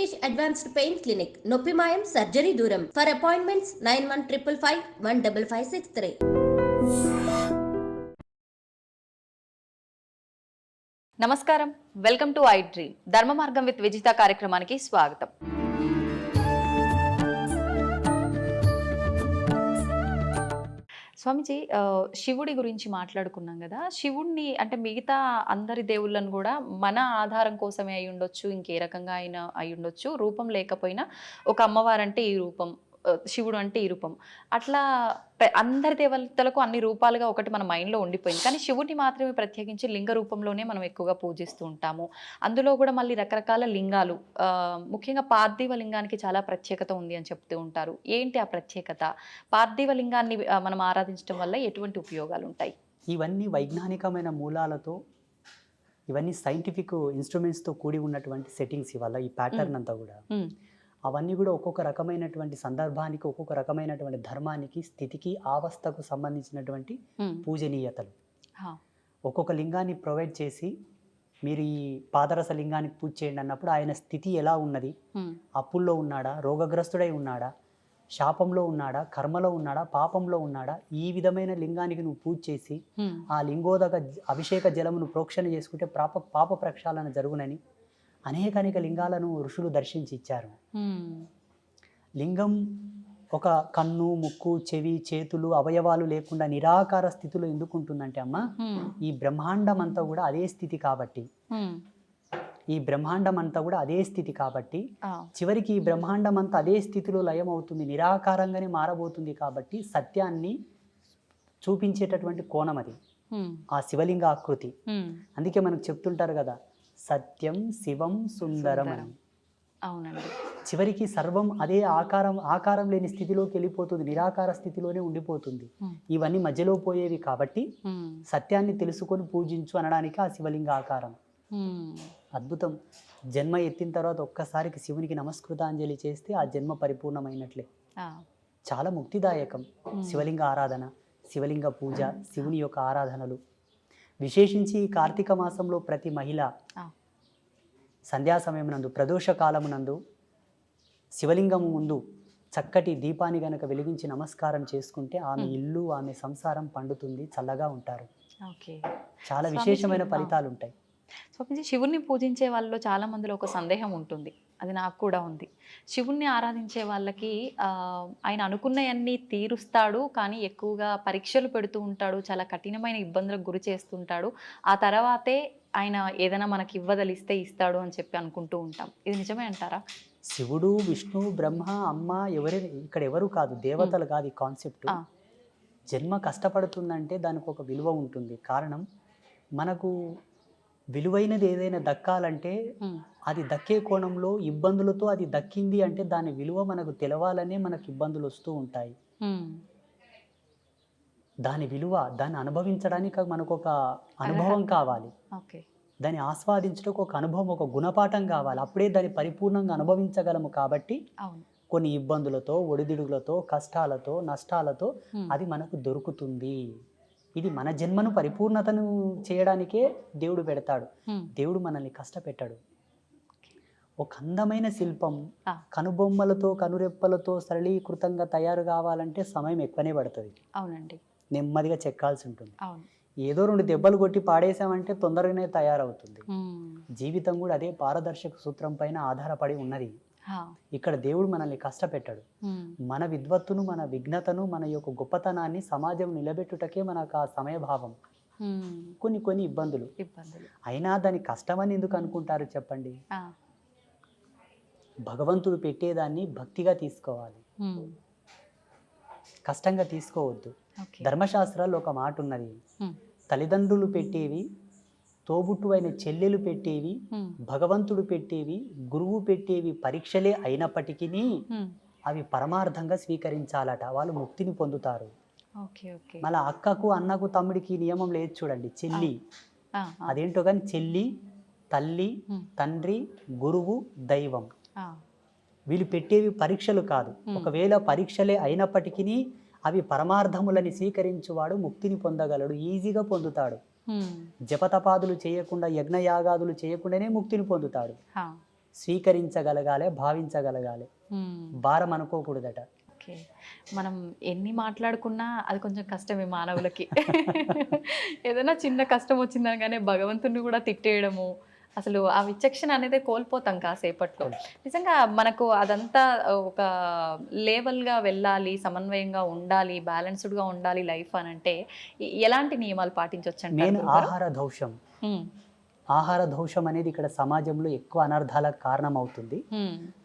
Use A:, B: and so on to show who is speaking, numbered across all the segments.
A: Rishikesh Advanced Pain Clinic, Noppimayam Surgery Duram. For appointments 9155515563.
B: నమస్కారం, welcome to I dream. ధర్మ మార్గం with Vijitha కార్యక్రమానికి స్వాగతం. స్వామిజీ, శివుడి గురించి మాట్లాడుకున్నాం కదా. శివుడిని అంటే మిగతా అందరి దేవుళ్ళను కూడా మన ఆధారం కోసమే అయి ఉండొచ్చు, ఇంకే రకంగా అయినా అయి ఉండొచ్చు. రూపం లేకపోయినా ఒక అమ్మవారంటే ఈ రూపం, శివుడు అంటే ఈ రూపం, అట్లా అందరి దేవతలకు అన్ని రూపాలుగా ఒకటి మన మైండ్లో ఉండిపోయింది. కానీ శివుడిని మాత్రమే ప్రత్యేకించి లింగ రూపంలోనే మనం ఎక్కువగా పూజిస్తూ ఉంటాము. అందులో కూడా మళ్ళీ రకరకాల లింగాలు, ముఖ్యంగా పార్థివ లింగానికి చాలా ప్రత్యేకత ఉంది అని చెప్తూ ఉంటారు. ఏంటి ఆ ప్రత్యేకత? పార్థివ లింగాన్ని మనం ఆరాధించడం వల్ల ఎటువంటి ఉపయోగాలు ఉంటాయి?
C: ఇవన్నీ వైజ్ఞానికమైన మూలాలతో, ఇవన్నీ సైంటిఫిక్ ఇన్స్ట్రుమెంట్స్తో కూడి ఉన్నటువంటి సెట్టింగ్స్. ఇవాళ ఈ ప్యాటర్న్ అంతా కూడా అవన్నీ కూడా ఒక్కొక్క రకమైనటువంటి సందర్భానికి, ఒక్కొక్క రకమైనటువంటి ధర్మానికి, స్థితికి, అవస్థకు సంబంధించినటువంటి పూజనీయతలు. ఒక్కొక్క లింగాన్ని ప్రొవైడ్ చేసి మీరు ఈ పాదరస లింగానికి పూజ చేయండి అన్నప్పుడు ఆయన స్థితి ఎలా ఉన్నది, అప్పుల్లో ఉన్నాడా, రోగగ్రస్తుడై ఉన్నాడా, శాపంలో ఉన్నాడా, కర్మలో ఉన్నాడా, పాపంలో ఉన్నాడా, ఈ విధమైన లింగానికి నువ్వు పూజ చేసి ఆ లింగోదక అభిషేక జలమును ప్రోక్షణ చేసుకుంటే పాప ప్రక్షాళన జరుగునని అనేక లింగాలను ఋషులు దర్శించి ఇచ్చారు. లింగం ఒక కన్ను, ముక్కు, చెవి, చేతులు, అవయవాలు లేకుండా నిరాకార స్థితిలో ఎందుకు ఉంటుందంటే అమ్మ, ఈ బ్రహ్మాండం అంతా కూడా అదే స్థితి కాబట్టి, చివరికి ఈ బ్రహ్మాండం అంతా అదే స్థితిలో లయం అవుతుంది, నిరాకారంగానే మారబోతుంది. కాబట్టి సత్యాన్ని చూపించేటటువంటి కోణం అది ఆ శివలింగ ఆకృతి. అందుకే మనకు చెప్తుంటారు కదా, సత్యం శివం సుందరం అని.
B: అవునండి.
C: చివరికి సర్వం అదే ఆకారం లేని స్థితిలోకి వెళ్ళిపోతుంది, నిరాకార స్థితిలోనే ఉండిపోతుంది. ఇవన్నీ మధ్యలో పోయేవి కాబట్టి సత్యాన్ని తెలుసుకొని పూజించు అనడానికి ఆ శివలింగ ఆకారం. అద్భుతం. జన్మ ఎత్తిన తర్వాత ఒక్కసారికి శివునికి నమస్కృతాంజలి చేస్తే ఆ జన్మ పరిపూర్ణమైనట్లే. చాలా ముక్తిదాయకం శివలింగ ఆరాధన, శివలింగ పూజ, శివుని యొక్క ఆరాధనలు. విశేషించి కార్తీక మాసంలో ప్రతి మహిళ సంధ్యా సమయమునందు, ప్రదోష కాలమునందు శివలింగము ముందు చక్కటి దీపాన్ని గనక వెలిగించి నమస్కారం చేసుకుంటే ఆమె ఇల్లు, ఆమె సంసారం పండుతుంది, చల్లగా ఉంటారు. చాలా విశేషమైన ఫలితాలు ఉంటాయి.
B: స్వామిజీ, శివుణ్ణి పూజించే వాళ్ళలో చాలా మందిలో ఒక సందేహం ఉంటుంది, అది నాకు కూడా ఉంది. శివుణ్ణి ఆరాధించే వాళ్ళకి ఆయన అనుకున్నవన్నీ తీరుస్తాడు, కానీ ఎక్కువగా పరీక్షలు పెడుతూ ఉంటాడు, చాలా కఠినమైన ఇబ్బందులకు గురి చేస్తుంటాడు. ఆ తర్వాతే ఆయన ఏదైనా మనకి ఇవ్వదలిస్తే ఇస్తాడు అని చెప్పి అనుకుంటూ ఉంటాం. ఇది నిజమే అంటారా?
C: శివుడు, విష్ణు, బ్రహ్మ, అమ్మ ఇక్కడ ఎవరు కాదు, దేవతలు కాదు ఈ కాన్సెప్ట్. జన్మ కష్టపడుతుందంటే దానికి ఒక విలువ ఉంటుంది. కారణం, మనకు విలువైనది ఏదైనా దక్కాలంటే అది దక్కే కోణంలో ఇబ్బందులతో అది దక్కింది అంటే దాని విలువ మనకు తెలవాలనే మనకు ఇబ్బందులు వస్తూ ఉంటాయి. దాని విలువ, దాన్ని అనుభవించడానికి మనకు ఒక అనుభవం కావాలి, దాన్ని ఆస్వాదించడానికి ఒక అనుభవం, ఒక గుణపాఠం కావాలి. అప్పుడే దాన్ని పరిపూర్ణంగా అనుభవించగలము. కాబట్టి కొన్ని ఇబ్బందులతో, ఒడిదుడుగులతో, కష్టాలతో, నష్టాలతో అది మనకు దొరుకుతుంది. ఇది మన జన్మను పరిపూర్ణతను చేయడానికే దేవుడు పెడతాడు. దేవుడు మనల్ని కష్టపెట్టాడు. ఒక అందమైన శిల్పం కనుబొమ్మలతో, కనురెప్పలతో సరళీకృతంగా తయారు కావాలంటే సమయం ఎక్కువనే పడుతుంది.
B: అవునండి.
C: నెమ్మదిగా చెక్కాల్సి ఉంటుంది. ఏదో 2 దెబ్బలు కొట్టి పాడేసామంటే తొందరగానే తయారవుతుంది. జీవితం కూడా అదే పారదర్శక సూత్రం పైన ఆధారపడి ఉన్నది. ఇక్కడ దేవుడు మనల్ని కష్టపెట్టాడు. మన విద్వత్తును, మన విఘ్నతను, మన యొక్క గొప్పతనాన్ని సమాజం నిలబెట్టుటకే మనకు ఆ సమయభావం. కొన్ని ఇబ్బందులు అయినా దాని కష్టమని ఎందుకు అనుకుంటారు చెప్పండి? భగవంతుడు పెట్టేదాన్ని భక్తిగా తీసుకోవాలి, కష్టంగా తీసుకోవద్దు. ధర్మశాస్త్రాల్లో ఒక మాట ఉన్నది, తల్లిదండ్రులు పెట్టేవి, తోబుట్టు అయిన చెల్లెలు పెట్టేవి, భగవంతుడు పెట్టేవి, గురువు పెట్టేవి పరీక్షలే అయినప్పటికీ అవి పరమార్థంగా స్వీకరించాలట, వాళ్ళు ముక్తిని పొందుతారు. మళ్ళీ అక్కకు, అన్నకు, తమ్ముడికి నియమం లేదు చూడండి. చెల్లి అదేంటో కానీ చెల్లి, తల్లి, తండ్రి, గురువు, దైవం, వీళ్ళు పెట్టేవి పరీక్షలు కాదు. ఒకవేళ పరీక్షలే అయినప్పటికీ అవి పరమార్థములని స్వీకరించువాడు ముక్తిని పొందగలడు, ఈజీగా పొందుతాడు. జపతపాదులు చేయకుండా, యజ్ఞయాగాదులు చేయకుండానే ముక్తిని పొందుతాడు. స్వీకరించగలగాలి, భావించగలగాలి, భారం అనుకోకూడదట.
B: ఓకే. మనం ఎన్ని మాట్లాడుకున్నా అది కొంచెం కష్టమే మానవులకి. ఏదైనా చిన్న కష్టం వచ్చిందనగానే భగవంతుడిని కూడా తిట్టేయడము, అసలు ఆ విచక్షణ అనేది కోల్పోతాం కాసేపట్లో. నిజంగా మనకు అదంతా ఒక లేవల్గా వెళ్ళాలి, సమన్వయంగా ఉండాలి, బ్యాలెన్స్డ్గా ఉండాలి లైఫ్ అని అంటే ఎలాంటి నియమాలు పాటించవచ్చు
C: మెయిన్
B: అంటారు?
C: ఆహార దోషం. ఆహార దోషం అనేది ఇక్కడ సమాజంలో ఎక్కువ అనర్థాలకు కారణం అవుతుంది.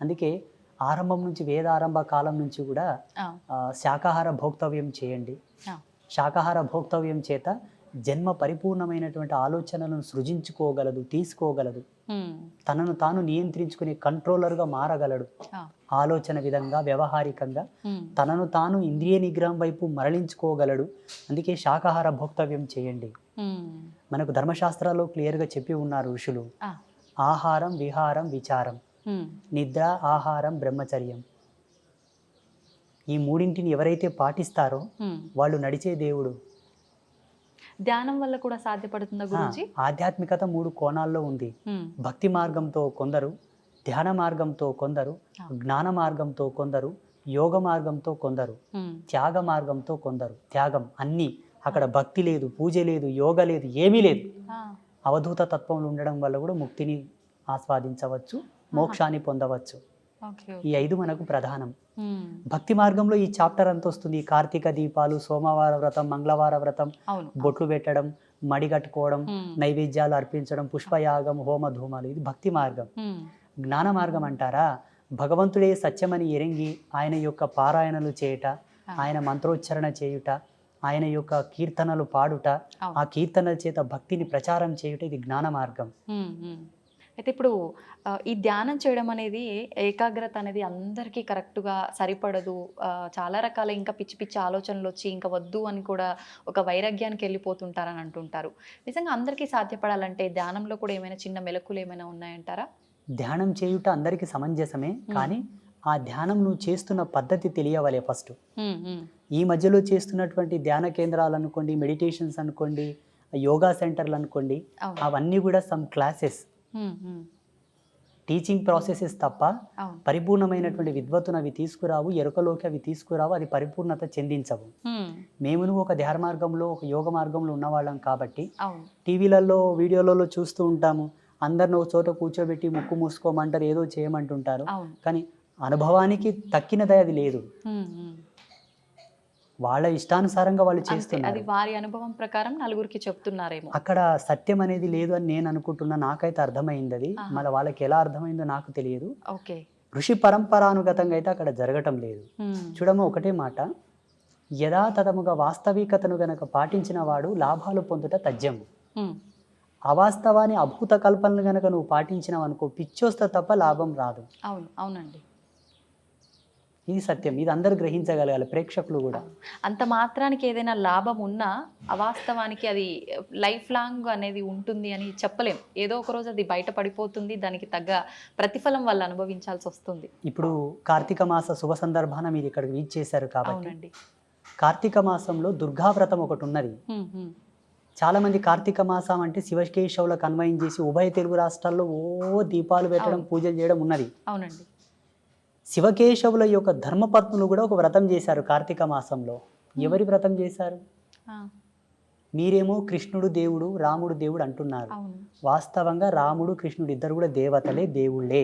C: అందుకే ఆరంభం నుంచి, వేదారంభ కాలం నుంచి కూడా శాకాహార భోక్తవ్యం చేయండి. శాకాహార భోక్తవ్యం చేత జన్మ పరిపూర్ణమైనటువంటి ఆలోచనలను సృజించుకోగలదు, తీసుకోగలదు, తనను తాను నియంత్రించుకునే కంట్రోలర్గా మారగలడు. ఆలోచన విధంగా, వ్యవహారికంగా తనను తాను ఇంద్రియ నిగ్రహం వైపు మరలించుకోగలడు. అందుకే శాకాహార భోక్తవ్యం చేయండి. మనకు ధర్మశాస్త్రాల్లో క్లియర్గా చెప్పి ఉన్నారు ఋషులు, ఆహారం, విహారం, విచారం, నిద్ర, ఆహారం, బ్రహ్మచర్యం. ఈ మూడింటిని ఎవరైతే పాటిస్తారో వాళ్ళు నడిచే దేవుడు.
B: ధ్యానం వల్ల కూడా సాధ్యపడుతుందా గురించి?
C: ఆధ్యాత్మికత 3 కోణాల్లో ఉంది. భక్తి మార్గంతో కొందరు, ధ్యాన మార్గంతో కొందరు, జ్ఞాన మార్గంతో కొందరు, యోగ మార్గంతో కొందరు, త్యాగ మార్గంతో కొందరు. త్యాగం అన్నీ, అక్కడ భక్తి లేదు, పూజ లేదు, యోగ లేదు, ఏమీ లేదు. అవధూత తత్వంలో ఉండడం వల్ల కూడా ముక్తిని ఆస్వాదించవచ్చు, మోక్షాన్ని పొందవచ్చు. ఈ 5 మనకు ప్రధానం. భక్తి మార్గంలో ఈ చాప్టర్ అంతా వస్తుంది. కార్తీక దీపాలు, సోమవార వ్రతం, మంగళవార వ్రతం, బొట్లు పెట్టడం, మడి కట్టుకోవడం, నైవేద్యాలు అర్పించడం, పుష్పయాగం, హోమ ధూమాలు, ఇది భక్తి మార్గం. జ్ఞాన మార్గం అంటారా, భగవంతుడే సత్యమని ఎరింగి ఆయన యొక్క పారాయణలు చేయుట, ఆయన మంత్రోచ్చరణ చేయుట, ఆయన యొక్క కీర్తనలు పాడుట, ఆ కీర్తనల చేత భక్తిని ప్రచారం చేయుట, ఇది జ్ఞాన మార్గం.
B: అయితే ఇప్పుడు ఈ ధ్యానం చేయడం అనేది, ఏకాగ్రత అనేది అందరికీ కరెక్ట్గా సరిపడదు. చాలా రకాల ఇంకా పిచ్చి పిచ్చి ఆలోచనలు వచ్చి ఇంకా వద్దు అని కూడా ఒక వైరాగ్యానికి వెళ్ళిపోతుంటారని అంటుంటారు. నిజంగా అందరికీ సాధ్యపడాలంటే ధ్యానంలో కూడా ఏమైనా చిన్న మెలకులు ఏమైనా ఉన్నాయంటారా?
C: ధ్యానం చేయుట అందరికీ సమంజసమే, కానీ ఆ ధ్యానం నువ్వు చేస్తున్న పద్ధతి తెలియవలే ఫస్ట్. ఈ మధ్యలో చేస్తున్నటువంటి ధ్యాన కేంద్రాలు అనుకోండి, మెడిటేషన్స్ అనుకోండి, యోగా సెంటర్లు అనుకోండి, అవన్నీ కూడా సమ్ క్లాసెస్, టీచింగ్ ప్రాసెసెస్ తప్ప పరిపూర్ణమైనటువంటి విద్వత్తును అవి తీసుకురావు, ఎరుకలోకి అవి తీసుకురావు, అది పరిపూర్ణత చెందించవు. మేము ఒక ధ్యాన మార్గంలో, ఒక యోగ మార్గంలో ఉన్నవాళ్ళం కాబట్టి టీవీలలో, వీడియోలలో చూస్తూ ఉంటాము. అందరిని ఒక చోట కూర్చోబెట్టి ముక్కు మూసుకోమంటారు, ఏదో చేయమంటుంటారు, కానీ అనుభవానికి తక్కినదే అది లేదు. వాళ్ళ ఇష్టానుసారంగా వాళ్ళు చేస్తున్నారు.
B: అది వారి అనుభవం ప్రకారం నలుగురికి చెప్తున్నారేమో.
C: అక్కడ సత్యం అనేది లేదు అని నేను అనుకుంటున్నా. నాకైతే అర్థమైంది అది. మళ్ళీ వాళ్ళకి ఎలా అర్థమైందో నాకు తెలియదు. ఋషి పరంపరానుగతంగా అయితే అక్కడ జరగటం లేదు. చూడము, ఒకటే మాట, యథాతథముగా వాస్తవికతను గనక పాటించిన వాడు లాభాలు పొందుట తథ్యము. అవాస్తవాన్ని, అభూత కల్పనలు గనక నువ్వు పాటించినావు అనుకో, పిచ్చోస్త తప్ప లాభం రాదు.
B: అవునండి,
C: ఇది సత్యం. ఇది అందరూ గ్రహించగలగాలి, ప్రేక్షకులు కూడా.
B: అంత మాత్రానికి ఏదైనా లాభం ఉన్నా అవాస్తవానికి అది లైఫ్ లాంగ్ అనేది ఉంటుంది అని చెప్పలేం. ఏదో ఒక రోజు అది బయట పడిపోతుంది, దానికి తగ్గ ప్రతిఫలం వాళ్ళు అనుభవించాల్సి వస్తుంది.
C: ఇప్పుడు కార్తీక మాస శుభ సందర్భాన మీరు ఇక్కడికి రీచ్ చేశారు కాబట్టి, కార్తీక మాసంలో దుర్గావ్రతం ఒకటి ఉన్నది. చాలా మంది కార్తీక మాసం అంటే శివకేశవులకు అన్వయం చేసి ఉభయ తెలుగు రాష్ట్రాల్లో దీపాలు పెట్టడం, పూజలు చేయడం ఉన్నది.
B: అవునండి.
C: శివకేశవుల యొక్క ధర్మపత్నులు కూడా ఒక వ్రతం చేశారు కార్తీక మాసంలో. ఎవరి వ్రతం చేశారు? మీరేమో కృష్ణుడు దేవుడు, రాముడు దేవుడు అంటున్నారు. వాస్తవంగా రాముడు, కృష్ణుడు ఇద్దరు కూడా దేవతలే, దేవుళ్ళే.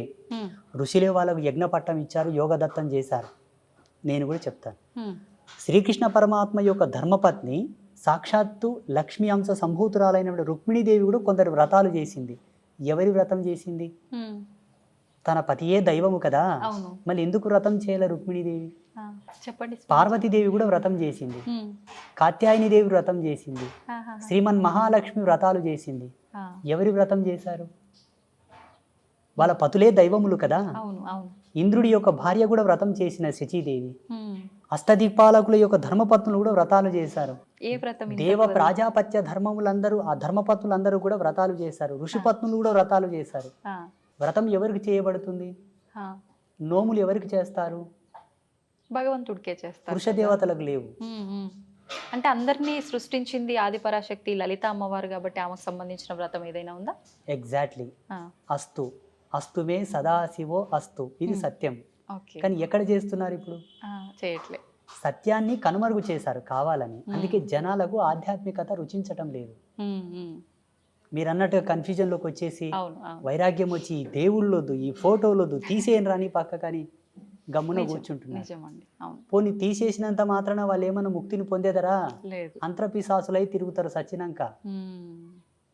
C: ఋషులే వాళ్ళకు యజ్ఞ పట్టం ఇచ్చారు, యోగదత్తం చేశారు. నేను కూడా చెప్తాను. శ్రీకృష్ణ పరమాత్మ యొక్క ధర్మపత్ని సాక్షాత్తు లక్ష్మీ అంశ సంభూతురాలైన రుక్మిణీదేవి కూడా కొందరు వ్రతాలు చేసింది. ఎవరి వ్రతం చేసింది? తన పతియే దైవము కదా, మళ్ళీ ఎందుకు వ్రతం చేయలే రుక్మిణీదేవి?
B: చెప్పండి.
C: పార్వతీదేవి కూడా వ్రతం చేసింది, కాత్యాయని దేవి వ్రతం చేసింది, శ్రీమన్ మహాలక్ష్మి వ్రతాలు చేసింది. ఎవరి వ్రతం చేశారు? వాళ్ళ పతులే దైవములు కదా. ఇంద్రుడి యొక్క భార్య కూడా వ్రతం చేసిన శచీదేవి. అష్టదిక్పాలకుల యొక్క ధర్మపత్నులు కూడా వ్రతాలు చేశారు. దేవ ప్రాజాపత్య ధర్మములందరూ, ఆ ధర్మపత్నులందరూ కూడా వ్రతాలు చేశారు. ఋషిపత్నులు కూడా వ్రతాలు చేశారు. వ్రతం ఎవరికి చేయబడుతుంది? నోములు ఎవరికి చేస్తారు?
B: భగవంతుడికే చేస్తారు.
C: పురుష దేవతలకు లేవు.
B: అంటే అందరినీ సృష్టించింది ఆదిపరాశక్తి లలిత అమ్మవారు కాబట్టి ఆమెకు సంబంధించిన వ్రతం ఏదైనా ఉందా?
C: ఎగ్జాక్ట్లీ. అస్తు అస్తుమే సదాశివో అస్తు, ఇది సత్యం.
B: ఓకే.
C: కానీ ఎక్కడ చేస్తున్నారు ఇప్పుడు?
B: చేయట్లే.
C: సత్యాన్ని కనుమరుగు చేశారు కావాలని. అందుకే జనాలకు ఆధ్యాత్మికత రుచించటం లేదు. మీరు అన్నట్టుగా కన్ఫ్యూజన్లోకి వచ్చేసి
B: అవును, అవును.
C: వైరాగ్యం వచ్చి ఈ దేవుళ్ళొద్దు, ఈ ఫోటోలొద్దు, తీసేయని రాని పక్క కానీ గమ్మున కూర్చుంటున్నారు.
B: నిజమండి. అవును.
C: పోనీ తీసేసినంత మాత్రాన వాళ్ళు ఏమన్నా ముక్తిని పొందేదరా?
B: లేదు.
C: అంతర్పిశాసులై తిరుగుతారు సచ్చినాక,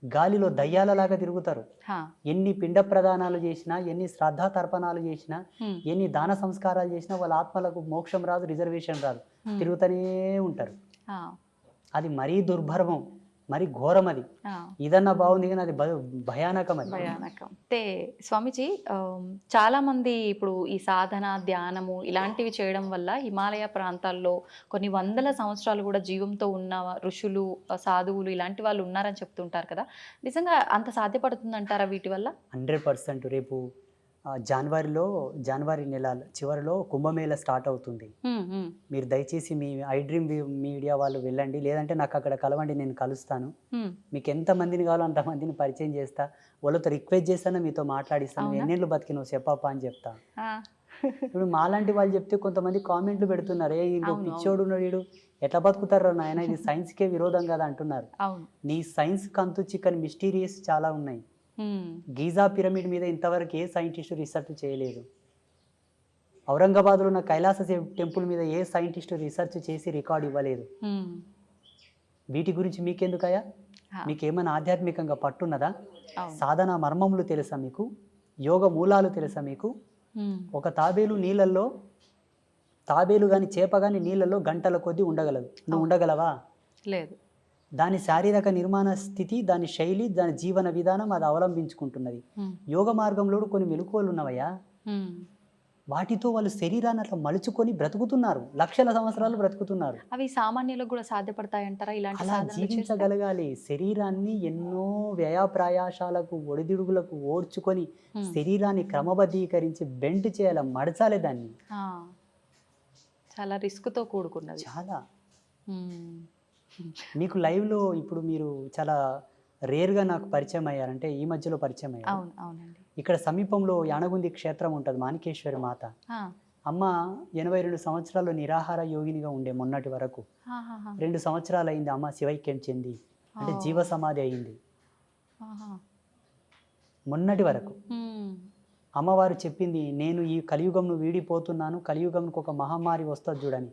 C: గాలిలో దయ్యాలలాగా తిరుగుతారు. ఎన్ని పిండ ప్రదానాలు చేసినా, ఎన్ని శ్రద్ధా తర్పణాలు చేసినా, ఎన్ని దాన సంస్కారాలు చేసినా వాళ్ళ ఆత్మలకు మోక్షం రాదు, రిజర్వేషన్ రాదు, తిరుగుతూనే ఉంటారు. అది మరీ దుర్భర్మం, మరి ఘోరం. అది ఇదన్నా బాగుంది కానీ అది భయానకం. అది
B: భయానకం. అయితే స్వామీజీ, చాలా మంది ఇప్పుడు ఈ సాధన, ధ్యానము ఇలాంటివి చేయడం వల్ల హిమాలయ ప్రాంతాల్లో కొన్ని వందల సంవత్సరాలు కూడా జీవంతో ఉన్న ఋషులు, సాధువులు ఇలాంటి వాళ్ళు ఉన్నారని చెప్తుంటారు కదా, నిజంగా అంత సాధ్యపడుతుందంటారా వీటి వల్ల?
C: 100%. రేపు జనవరి నెల చివరిలో కుంభమేళ స్టార్ట్ అవుతుంది. మీరు దయచేసి మీ ఐ డ్రీమ్ మీడియా వాళ్ళు వెళ్ళండి, లేదంటే నాకు అక్కడ కలవండి, నేను కలుస్తాను. మీకు ఎంతమందిని కావాలో అంతమందిని పరిచయం చేస్తా, వాళ్ళతో రిక్వెస్ట్ చేస్తాను, మీతో మాట్లాడిస్తాను, ఎన్నేళ్ళు బతికినావు చెప్పప్ప అని చెప్తా. ఇప్పుడు మాలాంటి వాళ్ళు చెప్తే కొంతమంది కామెంట్లు పెడుతున్నారు, ఏ పిచ్చోడు ఉన్నాడు, వీడు ఎట్లా బతుకుతారు నాయన, ఇది సైన్స్కే విరోధం కదా అంటున్నారు. నీ సైన్స్ కంతు చిక్కని మిస్టీరియస్ చాలా ఉన్నాయి. గీజా పిరమిడ్ మీద ఇంతవరకు ఏ సైంటిస్టు రీసెర్చ్ చేయలేదు. ఔరంగాబాద్లో ఉన్న కైలాస టెంపుల్ మీద ఏ సైంటిస్టు రీసెర్చ్ చేసి రికార్డు ఇవ్వలేదు. వీటి గురించి మీకెందుకయ్యా? మీకేమైనా ఆధ్యాత్మికంగా పట్టున్నదా? సాధన మర్మములు తెలుసా మీకు? యోగ మూలాలు తెలుసా మీకు? ఒక తాబేలు కానీ చేప కానీ నీళ్ళల్లో గంటల కొద్దీ ఉండగలదు. నువ్వు ఉండగలవా? లేదు. దాని శారీరక నిర్మాణ స్థితి, దాని శైలి, దాని జీవన విధానం అది అవలంబించుకుంటున్నది. యోగ మార్గంలో కొన్ని మెలకువలు ఉన్నవయ్యా, వాటితో వాళ్ళు శరీరాన్ని అట్లా మలుచుకొని బ్రతుకుతున్నారు, లక్షల సంవత్సరాలు బ్రతుకుతున్నారు.
B: అవి సామాన్యులకు కూడా సాధ్యపడతాయంటారా?
C: అలా జీవించగలగాలి. శరీరాన్ని ఎన్నో వ్యయప్రయాసాలకు, ఒడిదుడుగులకు ఓడ్చుకొని శరీరాన్ని క్రమబద్ధీకరించి బెండ్ చేయాలి, మడచాలి దాన్ని.
B: చాలా రిస్క్తో కూడుకున్నది.
C: చాలా. మీకు లైవ్లో ఇప్పుడు మీరు చాలా రేర్గా నాకు పరిచయం అయ్యారంటే ఈ మధ్యలో పరిచయం అయ్యారు. ఇక్కడ సమీపంలో యానగుంది క్షేత్రం ఉంటుంది, మాణికేశ్వరి మాత. అమ్మ 82 సంవత్సరాలు నిరాహార యోగినిగా ఉండే మొన్నటి వరకు. 2 సంవత్సరాలు అయింది అమ్మ శివైక్యం చెంది, అంటే జీవ సమాధి అయింది. మొన్నటి వరకు అమ్మవారు చెప్పింది, నేను ఈ కలియుగంను వీడిపోతున్నాను, కలియుగంకు ఒక మహమ్మారి వస్తుంది చూడని.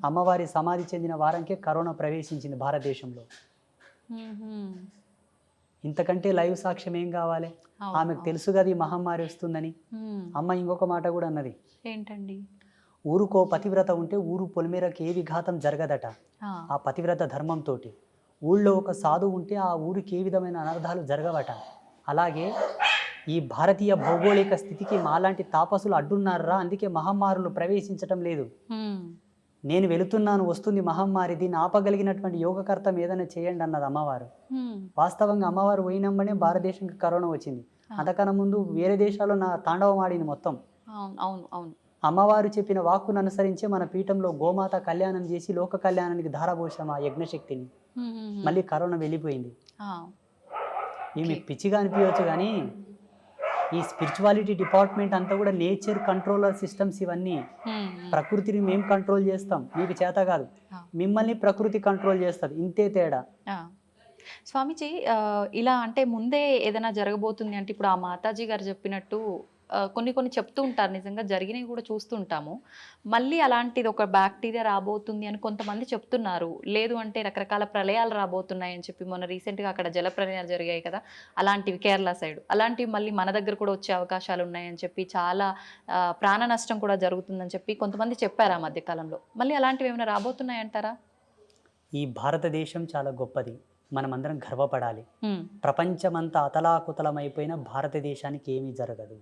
C: అమ్మవారి సమాధి చెందిన వారంకే కరోనా ప్రవేశించింది భారతదేశంలో. ఇంతకంటే లైవ్ సాక్ష్యం ఏం కావాలి? ఆమెకు తెలుసు కదా ఈ మహమ్మారి వస్తుందని. అమ్మ ఇంకొక మాట కూడా అన్నది, ఏంటండి? ఊరుకో పతివ్రత ఉంటే ఊరు పొలిమేరకు ఏ విఘాతం జరగదట. ఆ పతివ్రత ధర్మంతో. ఊళ్ళో ఒక సాధువు ఉంటే ఆ ఊరికి ఏ విధమైన అనర్థాలు జరగవట. అలాగే ఈ భారతీయ భౌగోళిక స్థితికి మాలాంటి తాపసులు అడ్డున్నారా, అందుకే మహమ్మారులు ప్రవేశించటం లేదు. నేను వెళుతున్నాను, వస్తుంది మహమ్మారి, దీన్ని ఆపగలిగినటువంటి యోగకర్తం ఏదైనా చేయండి అన్నది అమ్మవారు. వాస్తవంగా అమ్మవారు పోయినమ్మనే భారతదేశానికి కరోనా వచ్చింది. అంతకన్నా ముందు వేరే దేశాల్లో నా తాండవం ఆడింది మొత్తం. అమ్మవారు చెప్పిన వాక్కును అనుసరించి మన పీఠంలో గోమాత కళ్యాణం చేసి లోక కళ్యాణానికి ధారపోసాం ఆ యజ్ఞశక్తిని. మళ్ళీ కరోనా వెళ్ళిపోయింది. ఈమె పిచ్చిగా అనిపించవచ్చు కానీ ఈ స్పిరిచువాలిటీ డిపార్ట్మెంట్ అంతా కూడా నేచర్ కంట్రోలర్ సిస్టమ్స్ ఇవన్నీ. ప్రకృతిని మేము కంట్రోల్ చేస్తాం, మీకు చేత కాదు. మిమ్మల్ని ప్రకృతి కంట్రోల్ చేస్తుంది, ఇంతే తేడా.
B: స్వామీజీ, ఇలా అంటే ముందే ఏదైనా జరగబోతుంది అంటే ఇప్పుడు ఆ మాతాజీ గారు చెప్పినట్టు కొన్ని చెప్తూ ఉంటారు, నిజంగా జరిగినవి కూడా చూస్తుంటాము. మళ్ళీ అలాంటిది ఒక బ్యాక్టీరియా రాబోతుంది అని కొంతమంది చెప్తున్నారు. లేదు అంటే రకరకాల ప్రళయాలు రాబోతున్నాయని చెప్పి మొన్న రీసెంట్గా అక్కడ జల ప్రళయాలు జరిగాయి కదా, అలాంటివి కేరళ సైడ్, అలాంటివి మళ్ళీ మన దగ్గర కూడా వచ్చే అవకాశాలు ఉన్నాయని చెప్పి, చాలా ప్రాణ నష్టం కూడా జరుగుతుందని చెప్పి కొంతమంది చెప్పారు ఆ మధ్యకాలంలో. మళ్ళీ అలాంటివి ఏమైనా రాబోతున్నాయంటారా?
C: ఈ భారతదేశం చాలా గొప్పది, మనమందరం గర్వపడాలి. ప్రపంచమంతా అతలాకుతలమైపోయిన భారతదేశానికి ఏమీ జరగదు.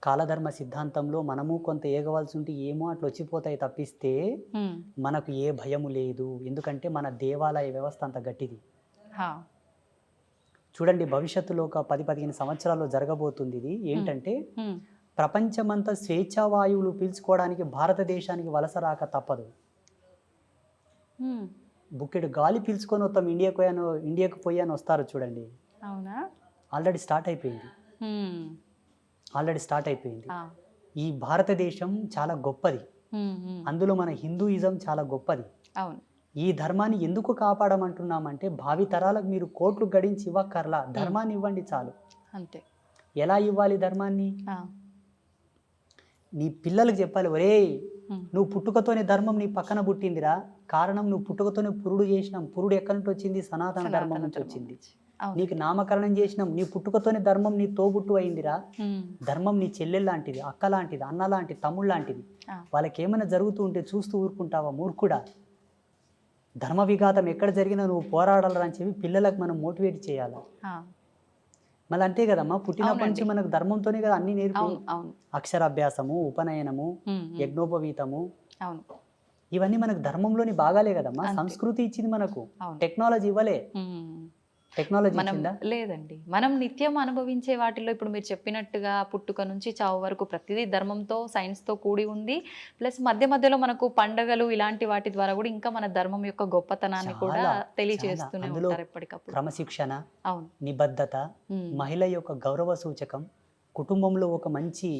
C: కాలధర్మ సిద్ధాంతంలో మనము కొంత ఏగవలసి ఉంటే ఏమో అట్లా వచ్చిపోతాయి తప్పిస్తే మనకు ఏ భయము లేదు. ఎందుకంటే మన దేవాలయ వ్యవస్థ అంత గట్టిది. చూడండి, భవిష్యత్తులో ఒక 10-15 సంవత్సరాల్లో జరగబోతుంది ఇది. ఏంటంటే ప్రపంచమంతా స్వేచ్ఛావాయువులు పీల్చుకోవడానికి భారతదేశానికి వలస రాక తప్పదు. బుక్కెడు గాలి పీల్చుకొని వస్తాం, ఇండియాకు పోయాను వస్తారు చూడండి.
B: అవునా?
C: ఆల్రెడీ స్టార్ట్ అయిపోయింది. ఆల్రెడీ స్టార్ట్ అయిపోయింది.
B: ఆ.
C: ఈ భారతదేశం చాలా గొప్పది, అందులో మన హిందూయిజం చాలా గొప్పది.
B: అవును.
C: ఈ ధర్మాన్ని ఎందుకు కాపాడమంటున్నామంటే భావి తరాలకు మీరు కోట్లు గడించి ఇవ్వక్కర్లా, ధర్మాన్ని ఇవ్వండి చాలు.
B: అంతే.
C: ఎలా ఇవ్వాలి ధర్మాన్ని?
B: ఆ.
C: నీ పిల్లలకు చెప్పాలి, ఒరేయ్ నువ్వు పుట్టుకతోనే ధర్మం నీ పక్కన పుట్టిందిరా, కారణం నువ్వు పుట్టుకతోనే పురుడు చేసినాం. పురుడు ఎక్కడి నుంచి వచ్చింది? సనాతన ధర్మం నుంచి వచ్చింది. నీకు నామకరణం చేసినాం, నీ పుట్టుకతోనే ధర్మం నీ తోబుట్టు అయిందిరా. ధర్మం నీ చెల్లెలు లాంటిది, అక్క లాంటిది, అన్న లాంటిది, తమ్ముడు లాంటిది. వాళ్ళకి ఏమైనా జరుగుతూ ఉంటే చూస్తూ ఊరుకుంటావా? మూర్ఖుడా. ధర్మ విఘాతం ఎక్కడ జరిగినా నువ్వు పోరాడాలని చెప్పి పిల్లలకు మనం మోటివేట్ చేయాలి. మళ్ళీ అంతే కదమ్మా, పుట్టినప్పటి నుంచి మనకు ధర్మంతోనే కదా అన్ని నేర్పి, అక్షరాభ్యాసము, ఉపనయనము, యజ్ఞోపవీతము, ఇవన్నీ మనకు ధర్మంలోని భాగాలే కదమ్మా. సంస్కృతి ఇచ్చింది మనకు, టెక్నాలజీ ఇవ్వలే. టెక్నాలజీ
B: లేదండి. మనం నిత్యం అనుభవించే వాటిలో ఇప్పుడు మీరు చెప్పినట్టుగా పుట్టుక నుంచి చావు వరకు ప్రతిదీ ధర్మంతో, సైన్స్తో కూడి ఉంది. ప్లస్ మధ్య మధ్యలో మనకు పండగలు ఇలాంటి వాటి ద్వారా కూడా ఇంకా మన ధర్మం యొక్క గొప్పతనాన్ని కూడా తెలియజేస్తూనే ఉంటారు ఎప్పటికప్పుడు.
C: క్రమశిక్షణ,
B: అవును,
C: నిబద్ధత, మహిళ యొక్క గౌరవ సూచకం, కుటుంబంలో ఒక మంచి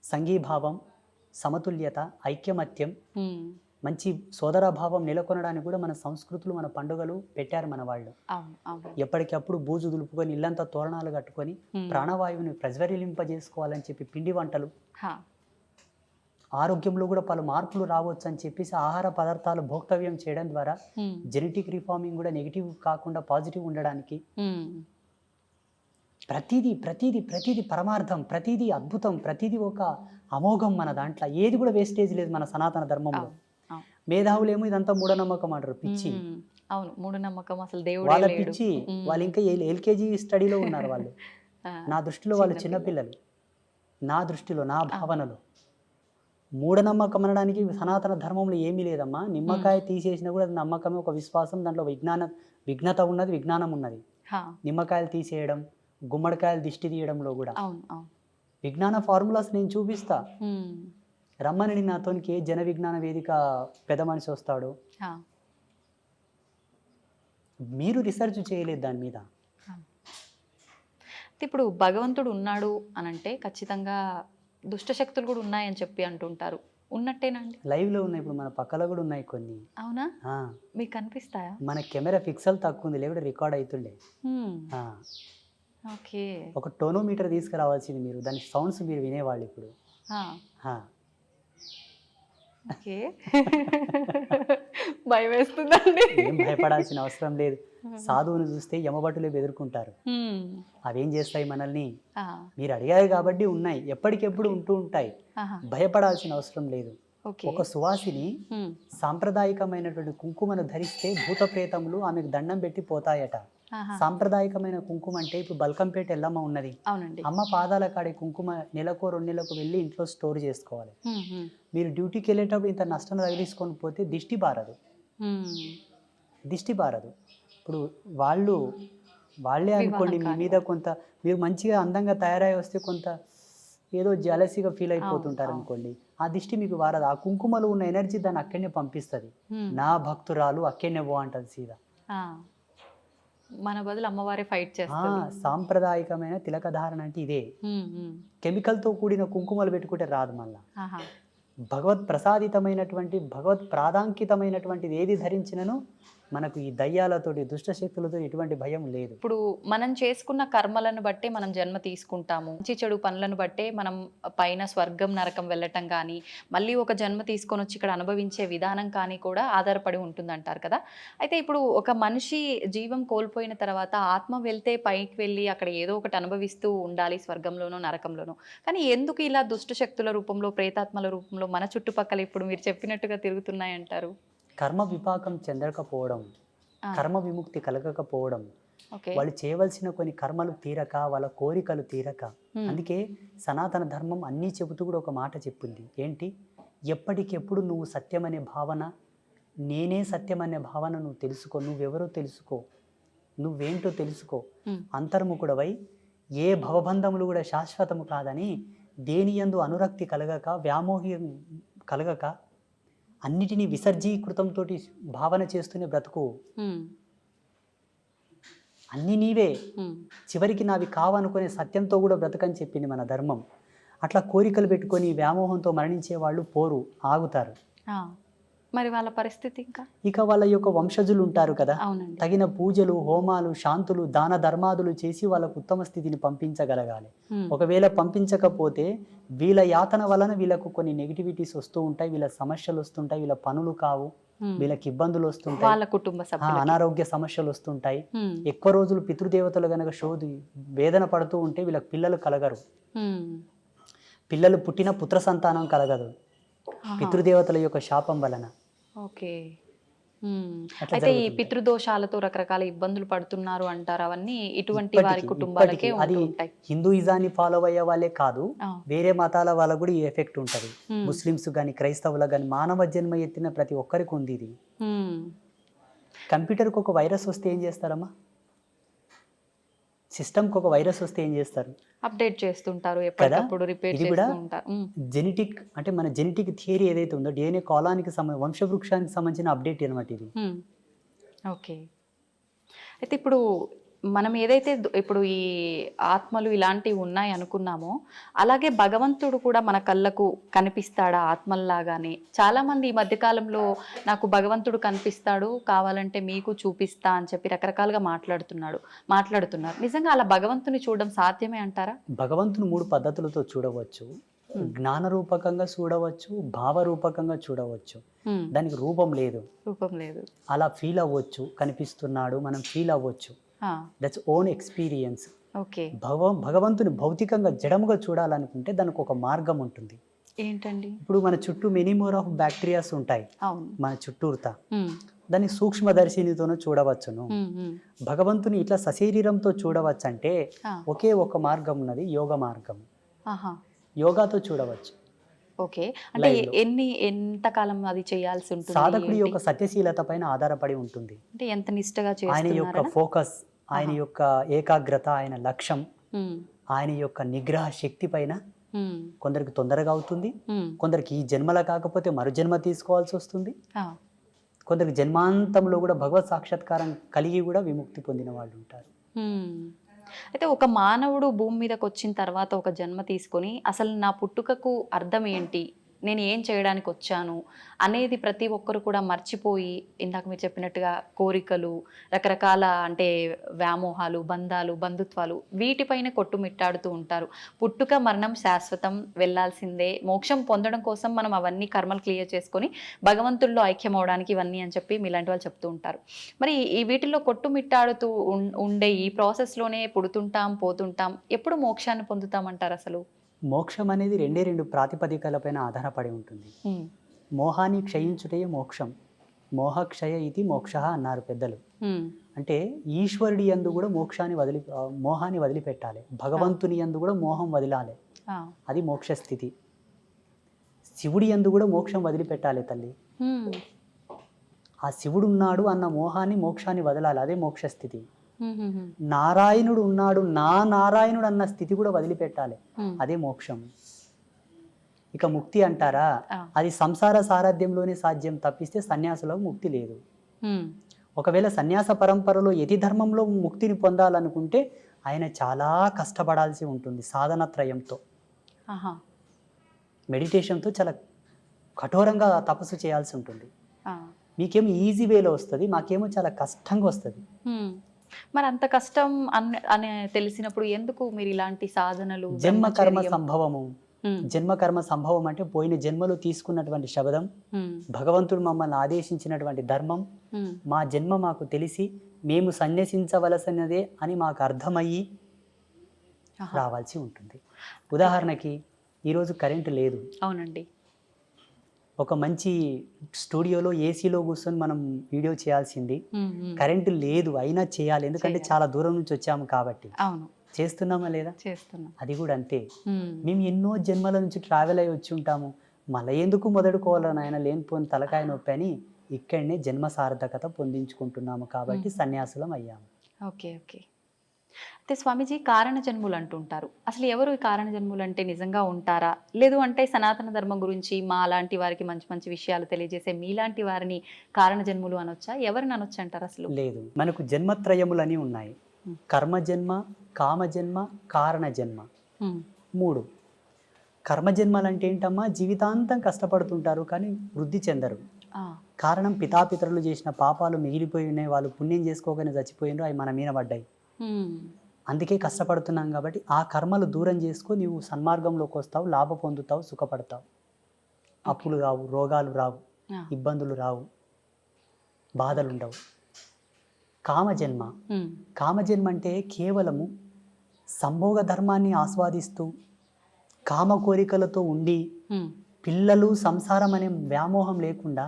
C: సంఘీభావం, సమతుల్యత, ఐక్యమత్యం, మంచి సోదరభావం నెలకొనడానికి కూడా మన సంస్కృతులు, మన పండుగలు పెట్టారు మన వాళ్ళు. ఎప్పటికప్పుడు బూజు దులుపుకొని ఇల్లంతా తోరణాలు కట్టుకొని ప్రాణవాయువుని ప్రజ్వరిలింపజేసుకోవాలని చెప్పి పిండి వంటలు, ఆరోగ్యంలో కూడా పలు మార్పులు రావచ్చు అని చెప్పేసి ఆహార పదార్థాలు భోక్తవ్యం చేయడం ద్వారా జెనెటిక్ రిఫార్మింగ్ కూడా నెగిటివ్ కాకుండా పాజిటివ్ ఉండడానికి ప్రతిదీ ప్రతిదీ ప్రతిదీ పరమార్థం, ప్రతిదీ అద్భుతం, ప్రతిదీ ఒక అమోఘం మన దాంట్లో. ఏది కూడా వేస్టేజ్ లేదు మన సనాతన ధర్మంలో. మేధావులేమో ఇదంతా మూఢనమ్మకం అంటారు, పిచ్చి.
B: అవును, మూఢనమ్మకం, అసలు దేవుడు
C: వాళ్ళ పిచ్చి. వాళ్ళు ఇంకా ఎల్కేజీ స్టడీలో ఉన్నారు వాళ్ళు. నా దృష్టిలో వాళ్ళు చిన్నపిల్లలు, నా దృష్టిలో, నా భావనలో. మూఢనమ్మకం అనడానికి సనాతన ధర్మంలో ఏమీ లేదమ్మా. నిమ్మకాయ తీసేసినా కూడా నమ్మకమే, ఒక విశ్వాసం, దాంట్లో విఘ్నత ఉన్నది, విజ్ఞానం ఉన్నది. నిమ్మకాయలు తీసేయడం, గుమ్మడికాయలు దిష్టి తీయడంలో కూడా విజ్ఞాన ఫార్ములాస్ నేను చూపిస్తా. రమ్మని నాతోనికి జన విజ్ఞాన వేదిక పెద్ద మనిషి వస్తాడు, మీరు రీసెర్చ్ చేయలేదు దాని మీద.
B: ఇప్పుడు భగవంతుడు ఉన్నాడు అనంటే ఖచ్చితంగా దుష్టశక్తులు కూడా ఉన్నాయని చెప్పి అంటుంటారు. ఉన్నట్టేనండి?
C: లైవ్లో ఉన్నాయి, ఇప్పుడు మన పక్కలో కూడా ఉన్నాయి కొన్ని.
B: అవునా? మీకు కనిపిస్తాయా?
C: మన కెమెరా పిక్సెల్ తక్కువ ఉంది, లేకపోతే రికార్డ్ అవుతుండే.
B: ఓకే.
C: ఒక టోనోమీటర్ తీసుకురావాల్సింది మీరు, దాని సౌండ్స్ మీరు వినేవాళ్ళు ఇప్పుడు.
B: ఓకే. భయం వేస్తుందండి.
C: ఏం భయపడాల్సిన అవసరం లేదు. సాధువుని చూస్తే యమభటులే బెదురుకుంటారు. అవేం చేస్తాయి మనల్ని? మీరు అడిగారు కాబట్టి ఉన్నాయి, ఎప్పటికెప్పుడు ఉంటూ ఉంటాయి, భయపడాల్సిన అవసరం లేదు. ఒక సువాసిని సాంప్రదాయకమైనటువంటి కుంకుమను ధరిస్తే భూత ప్రేతములు ఆమెకు దండం పెట్టి పోతాయట. సాంప్రదాయకమైన కుంకుమ అంటే ఇప్పుడు బల్కంపేట ఎల్లమ్మ ఉన్నది, అమ్మ పాదాల కాడే కుంకుమ నెలకో 2 నెలలకు వెళ్ళి ఇంట్లో స్టోర్ చేసుకోవాలి. మీరు డ్యూటీకి వెళ్ళేటప్పుడు ఇంత నష్టం తగిలించుకొని పోతే దిష్టి బారదు, దిష్టి బారదు. ఇప్పుడు వాళ్ళే అనుకోండి మీ మీద కొంత, మీరు మంచిగా అందంగా తయారై వస్తే కొంత ఏదో జలసిగా ఫీల్ అయిపోతుంటారు అనుకోండి, ఆ దిష్టి మీకు వారదు. ఆ కుంకుమలో ఉన్న ఎనర్జీ దాన్ని అక్కడనే పంపిస్తుంది. నా భక్తురాలు అక్కడనే బాగుంటుంది సీదా.
B: మన బదులు అమ్మవారే ఫైట్ చేస్తారు.
C: సాంప్రదాయకమైన తిలక ధారణ అంటే ఇదే. కెమికల్తో కూడిన కుంకుమలు పెట్టుకుంటే రాదు. మళ్ళా భగవత్ ప్రసాదితమైనటువంటి, భగవత్ ప్రాధాంకితమైనటువంటిది ఏది ధరించినను మనకు ఈ దయ్యాలతోటి, దుష్టశక్తులతో ఎటువంటి భయం లేదు.
B: ఇప్పుడు మనం చేసుకున్న కర్మలను బట్టే మనం జన్మ తీసుకుంటాము. మంచి చెడు పనులను బట్టే మనం పైన స్వర్గం నరకం వెళ్ళటం కానీ, మళ్ళీ ఒక జన్మ తీసుకొని వచ్చి ఇక్కడ అనుభవించే విధానం కానీ కూడా ఆధారపడి ఉంటుంది అంటారు కదా. అయితే ఇప్పుడు ఒక మనిషి జీవం కోల్పోయిన తర్వాత ఆత్మ వెళ్తే పైకి వెళ్ళి అక్కడ ఏదో ఒకటి అనుభవిస్తూ ఉండాలి, స్వర్గంలోనో నరకంలోనో. కానీ ఎందుకు ఇలా దుష్టశక్తుల రూపంలో, ప్రేతాత్మల రూపంలో మన చుట్టుపక్కల ఇప్పుడు మీరు చెప్పినట్టుగా తిరుగుతున్నాయంటారు?
C: కర్మ విపాకం చెందకపోవడం, కర్మ విముక్తి కలగకపోవడం, వాళ్ళు చేయవలసిన కొన్ని కర్మలు తీరక, వాళ్ళ కోరికలు తీరక. అందుకే సనాతన ధర్మం అన్నీ చెబుతూ కూడా ఒక మాట చెప్పింది ఏంటి? ఎప్పటికెప్పుడు నువ్వు సత్యం అనే భావన, నేనే సత్యం అనే భావన నువ్వు తెలుసుకో, నువ్వెవరో తెలుసుకో, నువ్వేంటో తెలుసుకో, అంతర్ముఖుడవై ఏ భవబంధములు కూడా శాశ్వతము కాదని, దేని యందు అనురక్తి కలగక, వ్యామోహం కలగక, అన్నిటినీ విసర్జీకృతంతో భావన చేస్తూనే బ్రతుకు. అన్నీ నీవే,
B: ఉమ్,
C: చివరికి నావి కావనుకునే సత్యంతో కూడా బ్రతకని చెప్పింది మన ధర్మం. అట్లా కోరికలు పెట్టుకొని వ్యామోహంతో మరణించే వాళ్ళు పోరు, ఆగుతారు.
B: ఆ. మరి వాళ్ళ పరిస్థితి ఇంకా.
C: ఇక వాళ్ళ యొక్క వంశజులు ఉంటారు కదా,
B: అవునండి.
C: తగిన పూజలు, హోమాలు, శాంతులు, దాన ధర్మాదులు చేసి వాళ్ళకు ఉత్తమ స్థితిని పంపించగలగాలి.
B: ఉమ్,
C: ఒకవేళ పంపించకపోతే వీళ్ళ యాతన వలన వీళ్ళకు కొన్ని నెగిటివిటీస్ వస్తూ ఉంటాయి, వీళ్ళ సమస్యలు వస్తుంటాయి, వీళ్ళ పనులు కావు,
B: ఉమ్.
C: వీళ్ళకి ఇబ్బందులు వస్తుంటాయి,
B: వాళ్ళ కుటుంబ సభ్యులు.
C: అనారోగ్య సమస్యలు వస్తుంటాయి. ఎక్కువ రోజులు పితృదేవతలు గనక వేదన పడుతూ ఉంటే వీళ్ళకి పిల్లలు కలగరు, పిల్లలు పుట్టిన పుత్ర సంతానం కలగదు, పితృదేవతల యొక్క శాపం వలన.
B: ఓకే.
C: అట్లా
B: అయితే ఈ
C: జరుగుతుంటాయి.
B: పితృదోషాలతో రకరకాల ఇబ్బందులు పడుతున్నారు అంటారు. అవన్నీ ఇటువంటి వారి
C: ఇప్పటికీ
B: కుటుంబాలకే
C: అది
B: ఉంటూ ఉంటాయి.
C: హిందూయిజాన్ని ఫాలో అయ్యే వాళ్ళే కాదు,
B: ఆ.
C: వేరే మతాల వాళ్ళకు కూడా ఈ ఎఫెక్ట్ ఉంటుంది.
B: ఉమ్,
C: ముస్లిమ్స్ కానీ క్రైస్తవులకు కానీ మానవ జన్మ ఎత్తిన ప్రతి ఒక్కరికి ఉంది ఇది.
B: ఉమ్.
C: కంప్యూటర్కి ఒక వైరస్ వస్తే ఏం చేస్తారమ్మా? సిస్టమ్కి ఒక వైరస్ వస్తే ఏం చేస్తారు?
B: అప్డేట్ చేస్తుంటారు, ఎప్పటికప్పుడు రిపేర్
C: ఇది కూడా
B: చేస్తూ ఉంటారు.
C: జెనెటిక్, అంటే మన జెనెటిక్ థియరీ ఏదైతే ఉందో డిఎన్ఏ కాలానికి వంశవృక్షానికి సంబంధించిన అప్డేట్ అనమాట ఇది.
B: ఓకే. అయితే ఇప్పుడు మనం ఏదైతే ఇప్పుడు ఈ ఆత్మలు ఇలాంటివి ఉన్నాయి అనుకున్నామో, అలాగే భగవంతుడు కూడా మన కళ్ళకు కనిపిస్తాడా ఆత్మల్లాగానే? చాలామంది ఈ మధ్యకాలంలో నాకు భగవంతుడు కనిపిస్తాడు, కావాలంటే మీకు చూపిస్తా అని చెప్పి రకరకాలుగా మాట్లాడుతున్నారు. నిజంగా అలా భగవంతుని చూడడం సాధ్యమే అంటారా?
C: భగవంతుని 3 పద్ధతులతో చూడవచ్చు. జ్ఞానరూపకంగా చూడవచ్చు, భావరూపకంగా చూడవచ్చు. దానికి రూపం లేదు. అలా ఫీల్ అవ్వచ్చు, కనిపిస్తున్నాడు, మనం ఫీల్ అవ్వచ్చు. That's own experience.
B: ఓకే.
C: భగవంతుని భౌతికంగా జడముగా చూడాలనుకుంటే దానికి ఒక మార్గం ఉంటుంది.
B: ఏంటండి?
C: ఇప్పుడు మన చుట్టూ మెనీ మోర్ ఆఫ్ బ్యాక్టీరియాస్ ఉంటాయి మన చుట్టూరుతా, దాన్ని సూక్ష్మదర్శినితోనూ చూడవచ్చును. భగవంతుని ఇట్లా సశరీరంతో చూడవచ్చు అంటే ఒకే ఒక మార్గం ఉన్నది, యోగ మార్గం. యోగాతో చూడవచ్చు.
B: ఓకే. అంటే ఎంతకాలం అది చేయాల్సి ఉంటుంది?
C: సాధకుడి యొక్క సత్యశీలత పైన ఆధారపడి ఉంటుంది.
B: అంటే ఎంత నిష్టగా
C: ఆయన యొక్క ఫోకస్, ఆయన యొక్క ఏకాగ్రత, ఆయన లక్ష్యం, ఆయన యొక్క నిగ్రహ శక్తి పైన కొందరికి తొందరగా అవుతుంది, కొందరికి ఈ జన్మల కాకపోతే మరు జన్మ తీసుకోవాల్సి వస్తుంది, కొందరికి జన్మాంతంలో కూడా భగవత్ సాక్షాత్కారం కలిగి కూడా విముక్తి పొందిన వాళ్ళు ఉంటారు.
B: అయితే ఒక మానవుడు భూమి మీదకి వచ్చిన తర్వాత ఒక జన్మ తీసుకొని అసలు నా పుట్టుకకు అర్థం ఏంటి, నేను ఏం చేయడానికి వచ్చాను అనేది ప్రతి ఒక్కరు కూడా మర్చిపోయి, ఇందాక మీరు చెప్పినట్టుగా కోరికలు, రకరకాల అంటే వ్యామోహాలు, బంధాలు, బంధుత్వాలు, వీటిపైన కొట్టుమిట్టాడుతూ ఉంటారు. పుట్టుక మరణం శాశ్వతం, వెళ్ళాల్సిందే, మోక్షం పొందడం కోసం మనం అవన్నీ కర్మలు క్లియర్ చేసుకొని భగవంతుల్లో ఐక్యం అవడానికి ఇవన్నీ అని చెప్పి మీలాంటి వాళ్ళు చెప్తూ ఉంటారు. మరి ఈ వీటిల్లో కొట్టుమిట్టాడుతూ ఉండే ఈ ప్రాసెస్లోనే పుడుతుంటాం, పోతుంటాం, ఎప్పుడు మోక్షాన్ని పొందుతామంటారు? అసలు
C: మోక్షం అనేది 2 ప్రాతిపదికలపైన ఆధారపడి ఉంటుంది. మోహాన్ని క్షయించుటే మోక్షం, మోహక్షయ ఇది మోక్ష అన్నారు పెద్దలు. అంటే ఈశ్వరుడి యందు కూడా మోహాన్ని వదిలిపెట్టాలి, భగవంతుని యందు కూడా మోహం వదిలాలి, అది మోక్ష స్థితి. శివుడి యందు కూడా మోక్షం వదిలిపెట్టాలి తల్లి. ఆ శివుడు ఉన్నాడు అన్న మోహాన్ని, మోక్షాన్ని వదలాలి, అదే మోక్ష స్థితి. నారాయణుడు ఉన్నాడు, నా నారాయణుడు అన్న స్థితి కూడా వదిలిపెట్టాలి, అదే మోక్షం. ఇక ముక్తి అంటారా, అది సంసార సారథ్యంలోనే సాధ్యం తప్పిస్తే సన్యాసులో ముక్తి లేదు. ఒకవేళ సన్యాస పరంపరలో యతి ధర్మంలో ముక్తిని పొందాలనుకుంటే ఆయన చాలా కష్టపడాల్సి ఉంటుంది, సాధన త్రయంతో, మెడిటేషన్తో చాలా కఠోరంగా తపస్సు చేయాల్సి ఉంటుంది. మీకేమో ఈజీ వేలో వస్తుంది, మాకేమో చాలా కష్టంగా వస్తుంది.
B: మరి అంత కష్టం అని తెలిసినప్పుడు ఎందుకు మీరు ఇలాంటి సాధనలు?
C: జన్మకర్మ సంభవము. జన్మకర్మ సంభవం అంటే పోయిన జన్మలో తీసుకున్నటువంటి శబదం, భగవంతుడు మమ్మల్ని ఆదేశించినటువంటి ధర్మం, మా జన్మ మాకు తెలిసి మేము సన్యసించవలసినదే అని మాకు అర్థమయ్యి రావాల్సి ఉంటుంది. ఉదాహరణకి ఈరోజు కరెంటు లేదు.
B: అవునండి.
C: ఒక మంచి స్టూడియోలో ఏసీలో కూర్చొని మనం వీడియో చేయాల్సింది, కరెంటు లేదు అయినా చేయాలి, ఎందుకంటే చాలా దూరం నుంచి వచ్చాము కాబట్టి.
B: అవును,
C: చేస్తున్నామా లేదా?
B: చేస్తున్నాం.
C: అది కూడా అంతే. మేము ఎన్నో జన్మల నుంచి ట్రావెల్ అయ్యి వచ్చి ఉంటాము, మళ్ళీ ఎందుకు మొదలుకోవాలని ఆయన లేనిపోని తలకాయ నొప్పి అని ఇక్కడనే జన్మ సార్థకత పొందించుకుంటున్నాము కాబట్టి సన్యాసులం అయ్యాము.
B: ఓకే. అయితే స్వామీజీ, కారణ జన్ములు అంటుంటారు. అసలు ఎవరు ఈ కారణ జన్ములు అంటే నిజంగా ఉంటారా? లేదు అంటే సనాతన ధర్మం గురించి మా లాంటి వారికి మంచి మంచి విషయాలు తెలియజేసే మీలాంటి వారిని కారణ జన్ములు అనొచ్చా? ఎవరిని అనొచ్చు అంటారు అసలు?
C: లేదు, మనకు జన్మత్రయములని ఉన్నాయి. కర్మజన్మ, కామజన్మ, కారణజన్మ.
B: ఉమ్,
C: 3 కర్మజన్మలు అంటే ఏంటమ్మా, జీవితాంతం కష్టపడుతుంటారు కానీ వృద్ధి చెందరు.
B: ఆ,
C: కారణం పితాపితరులు చేసిన పాపాలు మిగిలిపోయి ఉన్నాయి, వాళ్ళు పుణ్యం చేసుకోగానే చచ్చిపోయినారు, అవి మన మీద పడ్డాయి.
B: ఉమ్,
C: అందుకే కష్టపడుతున్నాం కాబట్టి ఆ కర్మలు దూరం చేసుకో, నీవు సన్మార్గంలోకి వస్తావు, లాభ పొందుతావు, సుఖపడతావు. అప్పులు రావు, రోగాలు రావు,
B: ఆ,
C: ఇబ్బందులు రావు, బాధలు ఉండవు. కామజన్మ,
B: ఉమ్,
C: కామజన్మ అంటే కేవలము సంభోగ ధర్మాన్ని ఆస్వాదిస్తూ కామ కోరికలతో ఉండి
B: ఉమ్,
C: పిల్లలు సంసారం అనే వ్యామోహం లేకుండా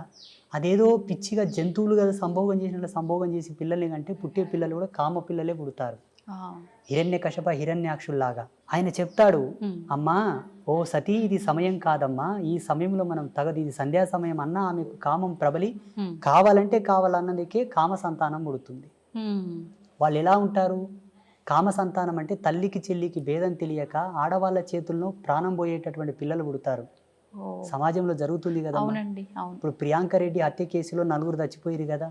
C: అదేదో పిచ్చిగా జంతువులు కదా సంభోగం చేసినట్లు సంభోగం చేసి పిల్లల్ని కంటే పుట్టే పిల్లలు కూడా కామ పిల్లలే పుడతారు.
B: ఆ,
C: హిరణ్యకశప హిరణ్యాక్షుల్లాగా. ఆయన చెప్తాడు,
B: ఉమ్,
C: అమ్మా ఓ సతీ, ఇది సమయం కాదమ్మా, ఈ సమయంలో మనం తగదు, ఇది సంధ్యా సమయం అన్నా ఆమెకు కామం ప్రబలి
B: ఉమ్,
C: కావాలంటే కావాలన్నదికే కామ సంతానం పుడుతుంది.
B: ఉమ్,
C: వాళ్ళు ఎలా ఉంటారు? కామ సంతానం అంటే తల్లికి చెల్లికి భేదం తెలియక ఆడవాళ్ళ చేతుల్లో ప్రాణం పోయేటటువంటి పిల్లలు పుడతారు.
B: ఓ,
C: సమాజంలో జరుగుతుంది కదా.
B: అవునండి, అవును.
C: ఇప్పుడు ప్రియాంక రెడ్డి హత్య కేసులో 4 చచ్చిపోయారు కదా,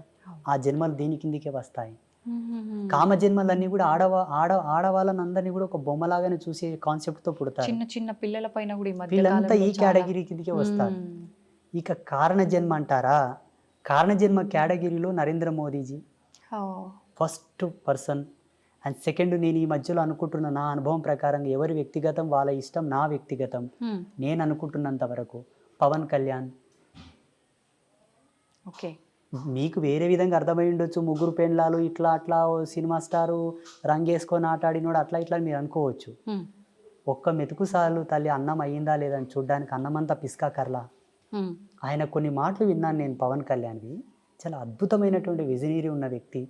C: ఆ జన్మలు దీని కిందికే వస్తాయి.
B: ఉమ్, ఉమ్,
C: కామ జన్మలన్నీ కూడా ఆడవాళ్ళని అందరినీ కూడా ఒక బొమ్మలాగానే చూసే కాన్సెప్ట్తో పుడతారు.
B: చిన్న చిన్న పిల్లల పైన కూడా ఈ మధ్య
C: వీళ్ళంతా ఈ
B: కాలంలో చాలా-
C: కేటగిరీ కిందికే వస్తారు.
B: ఉమ్,
C: ఇక కారణ జన్మ అంటారా? కారణ జన్మ కేటగిరీలో నరేంద్ర మోదీజీ
B: ఓ,
C: ఫస్ట్ పర్సన్. అండ్ సెకండ్, నేను ఈ మధ్యలో అనుకుంటున్న నా అనుభవం ప్రకారం ఎవరి వ్యక్తిగతం వాళ్ళ ఇష్టం, నా వ్యక్తిగతం
B: ఉమ్,
C: నేను అనుకుంటున్నంత వరకు పవన్ కళ్యాణ్.
B: ఓకే.
C: మీకు వేరే విధంగా అర్థమై ఉండొచ్చు, 3 పెండ్లాలు ఇట్లా అట్లా, ఓ సినిమా స్టారు రంగేసుకొని ఆటాడినోడు అట్లా ఇట్లా అని మీరు అనుకోవచ్చు.
B: ఉమ్,
C: ఒక్క మెతుకు సార్లు తల్లి అన్నం అయ్యిందా లేదని చూడ్డానికి అన్నమంతా పిస్కా కర్లా.
B: ఉమ్,
C: ఆయన కొన్ని మాటలు విన్నాను నేను పవన్ కళ్యాణ్వి, చాలా అద్భుతమైనటువంటి విజనరీ ఉన్న వ్యక్తి.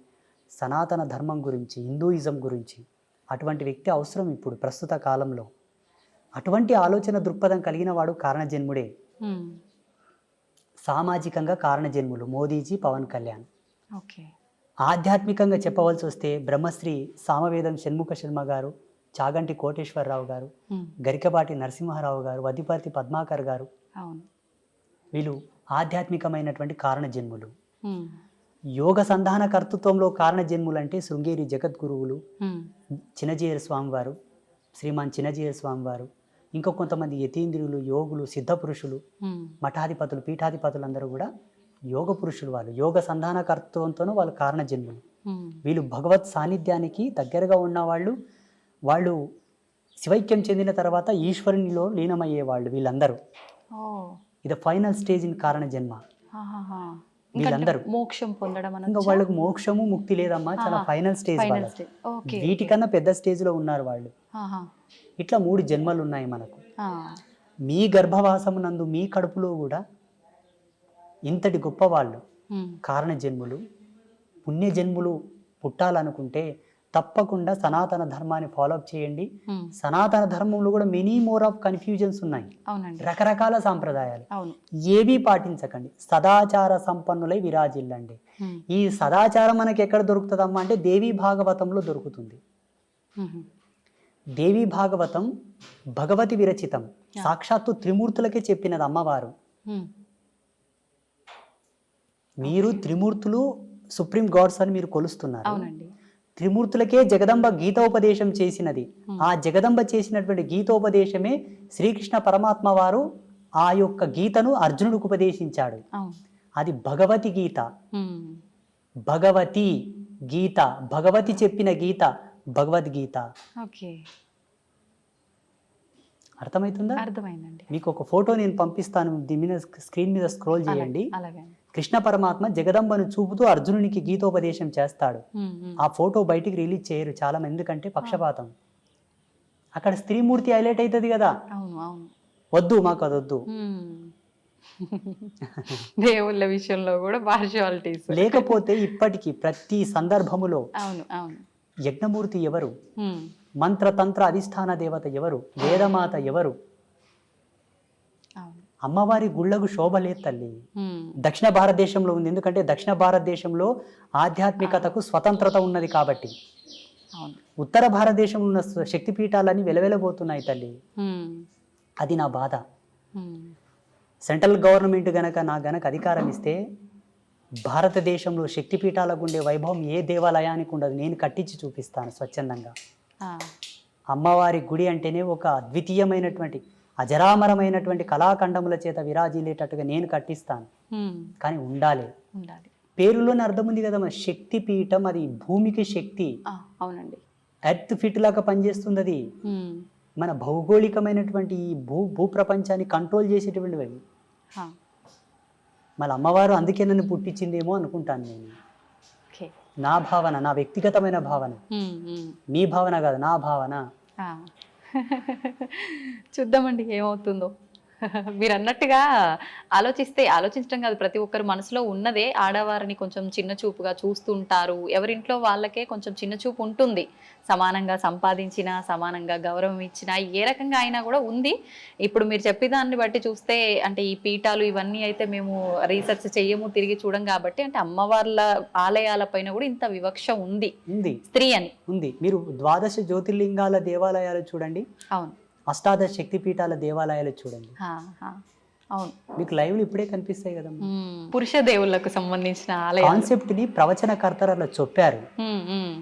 C: సనాతన ధర్మం గురించి, హిందూయిజం గురించి అటువంటి వ్యక్తి అవసరం ఇప్పుడు ప్రస్తుత కాలంలో. అటువంటి ఆలోచన దృక్పథం కలిగిన వాడు కారణజన్ముడే.
B: ఉమ్,
C: సామాజికంగా కారణజన్ములు మోదీజీ, పవన్ కళ్యాణ్.
B: ఓకే.
C: ఆధ్యాత్మికంగా చెప్పవలసి వస్తే బ్రహ్మశ్రీ సామవేదం షణ్ముఖ శర్మ గారు, చాగంటి కోటేశ్వరరావు గారు,
B: ఉమ్,
C: గరికపాటి నరసింహారావు గారు, వదిపర్తి పద్మాకర్ గారు,
B: అవును.
C: వీళ్ళు ఆధ్యాత్మికమైనటువంటి కారణజన్ములు.
B: ఉమ్,
C: యోగ సంధాన కర్తృత్వంలో కారణజన్ములు అంటే శృంగేరి జగద్గురువులు,
B: ఉమ్,
C: చిన్నజీయర స్వామివారు, శ్రీమాన్ చిన్నజీయర స్వామివారు, ఇంకా కొంతమంది యతీంద్రులు, యోగులు, సిద్ధపురుషులు,
B: ఉమ్,
C: మఠాధిపతులు, పీఠాధిపతులు అందరూ కూడా యోగ పురుషులు. వాళ్ళు యోగ సంధాన కర్తృత్వంతోనూ వాళ్ళు కారణజన్ములు.
B: ఉమ్,
C: వీళ్ళు భగవత్ సాన్నిధ్యానికి దగ్గరగా ఉన్నవాళ్ళు. వాళ్ళు శివైక్యం చెందిన తర్వాత ఈశ్వరునిలో లీనమయ్యేవాళ్ళు వీళ్ళందరూ.
B: ఓ,
C: ఇది ఫైనల్ స్టేజ్ ఇన్ కారణ జన్మ.
B: ఆహాహా.
C: వీళ్ళందరూ
B: మోక్షం పొందడం
C: ఇంకా
B: అనొచ్చా?
C: వాళ్ళకు మోక్షము ముక్తి లేదమ్మా, చాలా
B: ఆహా.
C: ఫైనల్ స్టేజ్
B: ఫైనల్
C: వాళ్ళకి.
B: స్టేజ్. ఓకే.
C: వీటికన్నా పెద్ద స్టేజ్లో ఉన్నారు వాళ్ళు.
B: ఆహా.
C: ఇట్లా 3 జన్మలు ఉన్నాయి మనకు.
B: ఆ,
C: మీ గర్భవాసమునందు మీ కడుపులో కూడా ఇంతటి గొప్ప వాళ్ళు
B: ఉమ్,
C: కారణ జన్ములు, పుణ్య జన్ములు పుట్టాలనుకుంటే తప్పకుండా సనాతన ధర్మాన్ని ఫాలోఅప్ చేయండి.
B: ఉమ్,
C: సనాతన ధర్మంలో కూడా మెనీ మోర్ ఆఫ్ కన్ఫ్యూజన్స్ ఉన్నాయి,
B: అవునండి,
C: రకరకాల సాంప్రదాయాలు.
B: అవును.
C: ఏవి పాటించకండి, సదాచార సంపన్నులై విరాజిల్లండి.
B: ఉమ్,
C: ఈ సదాచారం మనకి ఎక్కడ దొరుకుతుందమ్మా అంటే దేవీ భాగవతంలో దొరుకుతుంది.
B: ఉమ్,
C: దేవీ భాగవతం భగవతి విరచితం, సాక్షాత్తు త్రిమూర్తులకే చెప్పినది అమ్మవారు.
B: ఉమ్,
C: మీరు త్రిమూర్తులు సుప్రీం గాడ్స్ అని మీరు కొలుస్తున్నారు.
B: అవునండి.
C: త్రిమూర్తులకే జగదంబ గీతోపదేశం చేసినది. ఆ జగదంబ చేసినటువంటి గీతోపదేశమే శ్రీకృష్ణ పరమాత్మ వారు ఆ యొక్క గీతను అర్జునుడికి ఉపదేశించాడు.
B: అవును.
C: అది భగవతి గీత.
B: ఉమ్,
C: భగవతి గీత, భగవతి చెప్పిన గీత భగవద్గీత.
B: ఓకే,
C: అర్థమవుతుందా?
B: అర్థమైందండి.
C: మీకు ఒక ఫోటో నేను పంపిస్తాను, దీని మీద స్క్రీన్ మీద స్క్రోల్ చేయండి.
B: అలాగే.
C: కృష్ణ పరమాత్మ జగదంబను చూపుతూ అర్జునునికి గీతోపదేశం చేస్తాడు.
B: ఉమ్, ఉమ్,
C: ఆ ఫోటో బయటికి రిలీజ్ చేయరు చాలా మంది, ఎందుకంటే పక్షపాతం. అక్కడ స్త్రీమూర్తి హైలైట్ అవుతుంది కదా.
B: అవును, అవును.
C: వద్దు, మాకు అది వద్దు.
B: దేవుళ్ళ విషయంలో కూడా పార్షియాలిటీస్.
C: లేకపోతే ఇప్పటికీ ప్రతి సందర్భములో
B: అవును, అవును.
C: యజ్ఞమూర్తి ఎవరు,
B: ఉమ్,
C: మంత్రతంత్ర అధిష్టాన దేవత ఎవరు, వేదమాత ఎవరు?
B: అవును.
C: అమ్మవారి గుళ్ళకు శోభ లేదు తల్లి.
B: ఉమ్,
C: దక్షిణ భారతదేశంలో ఉంది, ఎందుకంటే దక్షిణ భారతదేశంలో ఆధ్యాత్మికతకు స్వతంత్రత ఉన్నది కాబట్టి.
B: అవును.
C: ఉత్తర భారతదేశంలో ఉన్న శక్తిపీఠాలన్నీ వెలవెలబోతున్నాయి తల్లి.
B: ఉమ్,
C: అది నా బాధ.
B: ఉమ్,
C: సెంట్రల్ గవర్నమెంట్ గనక అధికారం ఇస్తే భారతదేశంలో శక్తిపీఠాలకు ఉండే వైభవం ఏ దేవాలయానికి ఉండదు. నేను కట్టించి చూపిస్తాను స్వచ్ఛందంగా.
B: ఆ,
C: అమ్మవారి గుడి అంటేనే ఒక అద్వితీయమైనటువంటి అజరామరమైనటువంటి కళాఖండముల చేత విరాజిల్లేటట్టుగా నేను కట్టిస్తాను.
B: ఉమ్,
C: కానీ ఉండాలి.
B: ఉండాలి.
C: పేరులోనే అర్థం ఉంది కదా, మన శక్తిపీఠం, అది భూమికి శక్తి,
B: ఆ, అవునండి.
C: ఎర్త్ ఫిట్ లాగా పనిచేస్తుంది. అది
B: ఉమ్,
C: మన భౌగోళికమైనటువంటి ఈ భూప్రపంచాన్ని కంట్రోల్ చేసేటువంటివి అవి.
B: ఆ,
C: మళ్ళీ అమ్మవారు అందుకే నన్ను పుట్టించిందేమో అనుకుంటాను నేను.
B: ఓకే.
C: నా భావన, నా వ్యక్తిగతమైన భావన,
B: ఉమ్, ఉమ్,
C: మీ భావన కాదు, నా భావన.
B: ఆ. చూద్దామండి ఏమవుతుందో. మీరు అన్నట్టుగా ఆలోచించడం కాదు, ప్రతి ఒక్కరు మనసులో ఉన్నదే. ఆడవారిని కొంచెం చిన్న చూపుగా చూస్తుంటారు, ఎవరింట్లో వాళ్ళకే కొంచెం చిన్న చూపు ఉంటుంది. సమానంగా సంపాదించినా, సమానంగా గౌరవం ఇచ్చినా, ఏ రకంగా అయినా కూడా ఉంది. ఇప్పుడు మీరు చెప్పేదాన్ని బట్టి చూస్తే అంటే ఈ పీఠాలు ఇవన్నీ అయితే మేము రీసెర్చ్ చెయ్యము, తిరిగి చూడం కాబట్టి అంటే అమ్మవార్ల ఆలయాల పైన కూడా ఇంత వివక్ష ఉంది
C: ఉంది,
B: స్త్రీ అని.
C: ఉంది. మీరు ద్వాదశ జ్యోతిర్లింగాల దేవాలయాలు చూడండి,
B: అవును.
C: అష్టాదశ శక్తిపీఠాల దేవాలయాలు చూడండి,
B: ఆ, ఆ, అవును.
C: మీకు లైవ్లు ఇప్పుడే కనిపిస్తాయి కదా.
B: పురుష దేవుళ్ళకు సంబంధించిన ఆలయాలు.
C: కాన్సెప్ట్ ని ప్రవచనకర్తలు అలా చెప్పారు.
B: ఉమ్, ఉమ్,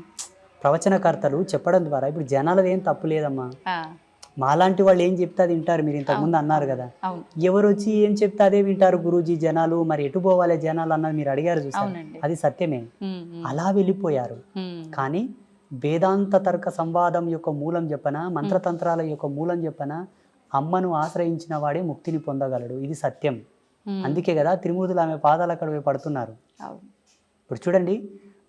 C: ప్రవచనకర్తలు చెప్పడం ద్వారా ఇప్పుడు జనాలది ఏం తప్పు లేదమ్మా.
B: ఆ,
C: మాలాంటి వాళ్ళు ఏం చెప్తే అది వింటారు. మీరు ఇంతకుముందు అన్నారు కదా,
B: అవును.
C: ఎవరు వచ్చి ఏం చెప్తే అదే వింటారు గురూజీ జనాలు. మరి ఎటు పోవాలి జనాలు అన్నది మీరు అడిగారు చూసారు,
B: అవునండి.
C: అది సత్యమే.
B: ఉమ్, ఉమ్,
C: అలా వెళ్ళిపోయారు.
B: ఉమ్,
C: కానీ వేదాంత తర్క సంవాదం యొక్క మూలం చెప్పన, మంత్రతంత్రాల యొక్క మూలం చెప్పన, అమ్మను ఆశ్రయించిన వాడే ముక్తిని పొందగలడు. ఇది సత్యం.
B: ఉమ్,
C: అందుకే కదా త్రిమూర్తులు ఆమె పాదాలు అక్కడ పోయి పడుతున్నారు.
B: అవును.
C: ఇప్పుడు చూడండి,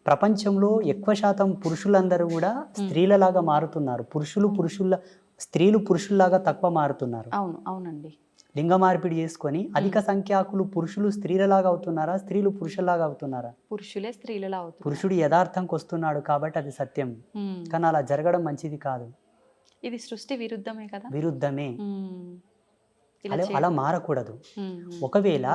C: ప్రపంచంలో ఎక్కువ శాతం పురుషులందరూ కూడా స్త్రీలలాగా మారుతున్నారు. స్త్రీలు పురుషుల్లాగా తక్కువ మారుతున్నారు.
B: అవును, అవునండి.
C: లింగ మార్పిడి చేసుకొని అధిక సంఖ్యాకులు పురుషులు స్త్రీలలాగా అవుతున్నారా, స్త్రీలు పురుషుల్లాగా అవుతున్నారా?
B: పురుషులే స్త్రీలలో అవుతుంది.
C: పురుషుడు యథార్థంకి వస్తున్నాడు కాబట్టి అది సత్యం. కానీ అలా జరగడం మంచిది కాదు,
B: ఇది సృష్టి విరుద్ధమే కదా.
C: విరుద్ధమే.
B: ఇలా
C: అలా మారకూడదు.
B: ఉమ్,
C: ఒకవేళ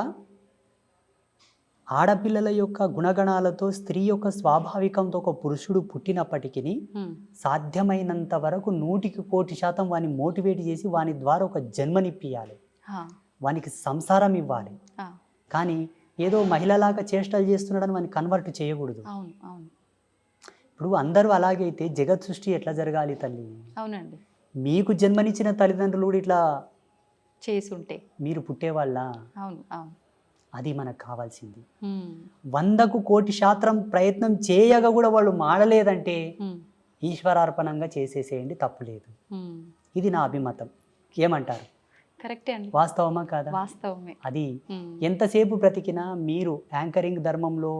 C: ఆడపిల్లల యొక్క గుణగణాలతో స్త్రీ యొక్క స్వాభావికంతో ఒక పురుషుడు పుట్టినప్పటికీ
B: ఉమ్,
C: సాధ్యమైనంత వరకు 100% వాని మోటివేట్ చేసి వాని ద్వారా ఒక జన్మనిప్పియాలి,
B: ఆ,
C: వానికి సంసారం ఇవ్వాలి.
B: ఆ,
C: కానీ ఏదో మహిళలాగా చేష్టలు చేస్తున్నాడని వాని కన్వర్ట్ చేయకూడదు.
B: అవును, అవును,
C: ఇప్పుడు అందరూ అలాగైతే జగత్ సృష్టి ఎట్లా జరగాలి తల్లి?
B: అవునండి.
C: మీకు జన్మనిచ్చిన తల్లిదండ్రులు కూడా ఇట్లా
B: చేసుంటే.
C: మీరు పుట్టేవాళ్ళ?
B: అవును, అవును.
C: అది మనకు కావాల్సింది.
B: ఉమ్,
C: 100కు 1,00,00,000 ప్రయత్నం చేయగా కూడా వాళ్ళు మాడలేదంటే
B: ఉమ్,
C: ఈశ్వరార్పణంగా చేసేసేయండి, తప్పులేదు.
B: ఉమ్,
C: ఇది నా అభిమతం. ఏమంటారు?
B: కరెక్టే అండి.
C: వాస్తవమా కాదా?
B: వాస్తవమే.
C: అది
B: ఉమ్,
C: ఎంతసేపు బ్రతికినా మీరు యాంకరింగ్ ధర్మంలో,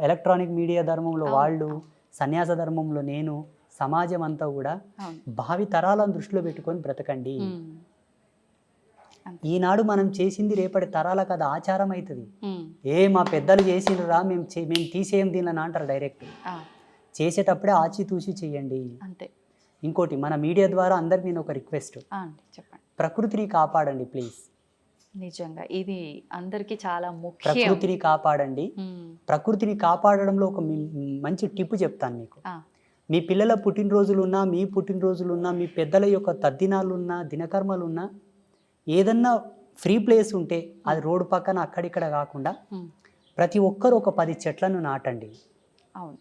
C: ఎలక్ట్రానిక్ మీడియా ధర్మంలో వాళ్ళు, సన్యాస ధర్మంలో నేను, సమాజం అంతా కూడా
B: అవును.
C: భావి తరాలను దృష్టిలో పెట్టుకొని బ్రతకండి.
B: ఉమ్,
C: ఈనాడు మనం చేసింది రేపటి తరాలకు అది ఆచారం అవుతుంది.
B: ఉమ్,
C: మా పెద్దలు చేసిండ్రా మేము తీసేయం దీనిని అంటారు డైరెక్ట్.
B: ఆ,
C: చేసేటప్పుడే ఆచితూచి చేయండి.
B: అంతే.
C: ఇంకోటి, మన మీడియా ద్వారా అందరికి నేను ఒక రిక్వెస్ట్,
B: అండి చెప్పండి.
C: ప్రకృతిని కాపాడండి ప్లీజ్.
B: నిజంగా ఇది అందరికీ చాలా ముఖ్యం.
C: ప్రకృతిని కాపాడండి.
B: ఉమ్,
C: ప్రకృతిని కాపాడడంలో ఒక మంచి టిప్పు చెప్తాను మీకు.
B: ఆ,
C: మీ పిల్లల పుట్టినరోజులున్నా, మీ పుట్టినరోజులున్నా, మీ పెద్దల యొక్క తద్దినాలున్నా, దినకర్మలున్నా, ఏదన్నా ఫ్రీ ప్లేస్ ఉంటే అది రోడ్డు పక్కన అక్కడిక్కడ కాకుండా
B: ఉమ్,
C: ప్రతి ఒక్కరు ఒక 10 చెట్లను నాటండి.
B: అవును.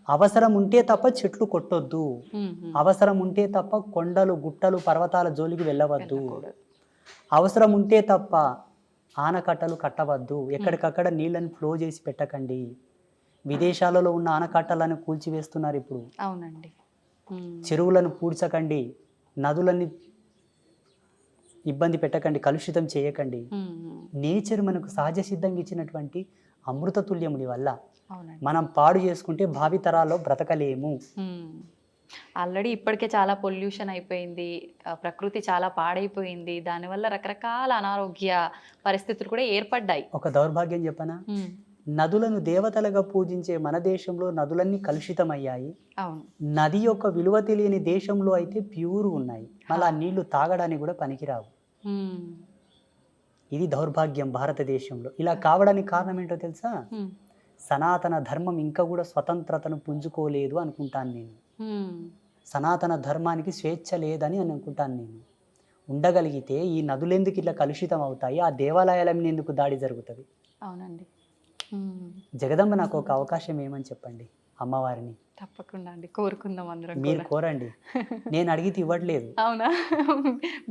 C: అవసరం ఉంటే తప్ప చెట్లు కొట్టొద్దు.
B: ఉమ్, ఉమ్,
C: అవసరం ఉంటే తప్ప కొండలు, గుట్టలు, పర్వతాల జోలికి వెళ్ళవద్దు.
B: వెళ్ళకూడదు.
C: అవసరం ఉంటే తప్ప ఆనకట్టలు కట్టవద్దు. ఎక్కడికక్కడ నీళ్ళని ఫ్లో చేసి పెట్టకండి. విదేశాలలో ఉన్న ఆనకట్టలను కూల్చివేస్తున్నారు ఇప్పుడు.
B: అవునండి. ఉమ్,
C: చెరువులను పూడ్చకండి, నదులని ఇబ్బంది పెట్టకండి, కలుషితం చేయకండి.
B: ఉమ్, ఉమ్,
C: నేచర్ మనకు సహజ సిద్ధంగా ఇచ్చినటువంటి అమృతతుల్యముని వల్ల
B: అవునండి.
C: మనం పాడు చేసుకుంటే భావి తరాల్లో బ్రతకలేము.
B: ఆల్రెడీ ఇప్పటికే చాలా పొల్యూషన్ అయిపోయింది, ప్రకృతి చాలా పాడైపోయింది, దానివల్ల రకరకాల అనారోగ్య పరిస్థితులు కూడా ఏర్పడ్డాయి.
C: ఒక దౌర్భాగ్యం చెప్పనా, నదులను దేవతలుగా పూజించే మన దేశంలో నదులన్నీ కలుషితమయ్యాయి.
B: అవును.
C: నది యొక్క విలువ తెలియని దేశంలో అయితే ప్యూర్ ఉన్నాయి, మళ్ళీ ఆ నీళ్లు తాగడానికి కూడా పనికిరావు. ఇది దౌర్భాగ్యం భారతదేశంలో. ఇలా కావడానికి కారణం ఏంటో తెలుసా? సనాతన ధర్మం ఇంకా కూడా స్వతంత్రతను పుంజుకోలేదు అనుకుంటాను నేను. సనాతన ధర్మానికి స్వేచ్ఛ లేదని అనుకుంటాను నేను. ఉండగలిగితే ఈ నదులెందుకు ఇట్లా కలుషితం అవుతాయి, ఆ దేవాలయాల మీద ఎందుకు దాడి జరుగుతుంది?
B: అవునండి.
C: జగదంబ నాకు ఒక అవకాశం ఏమని చెప్పండి అమ్మవారిని.
B: తప్పకుండా అండి, కోరుకుందాం అందరం
C: మీరు
B: కూడా.
C: కోరండి, నేను అడిగితే ఇవ్వట్లేదు.
B: అవునా?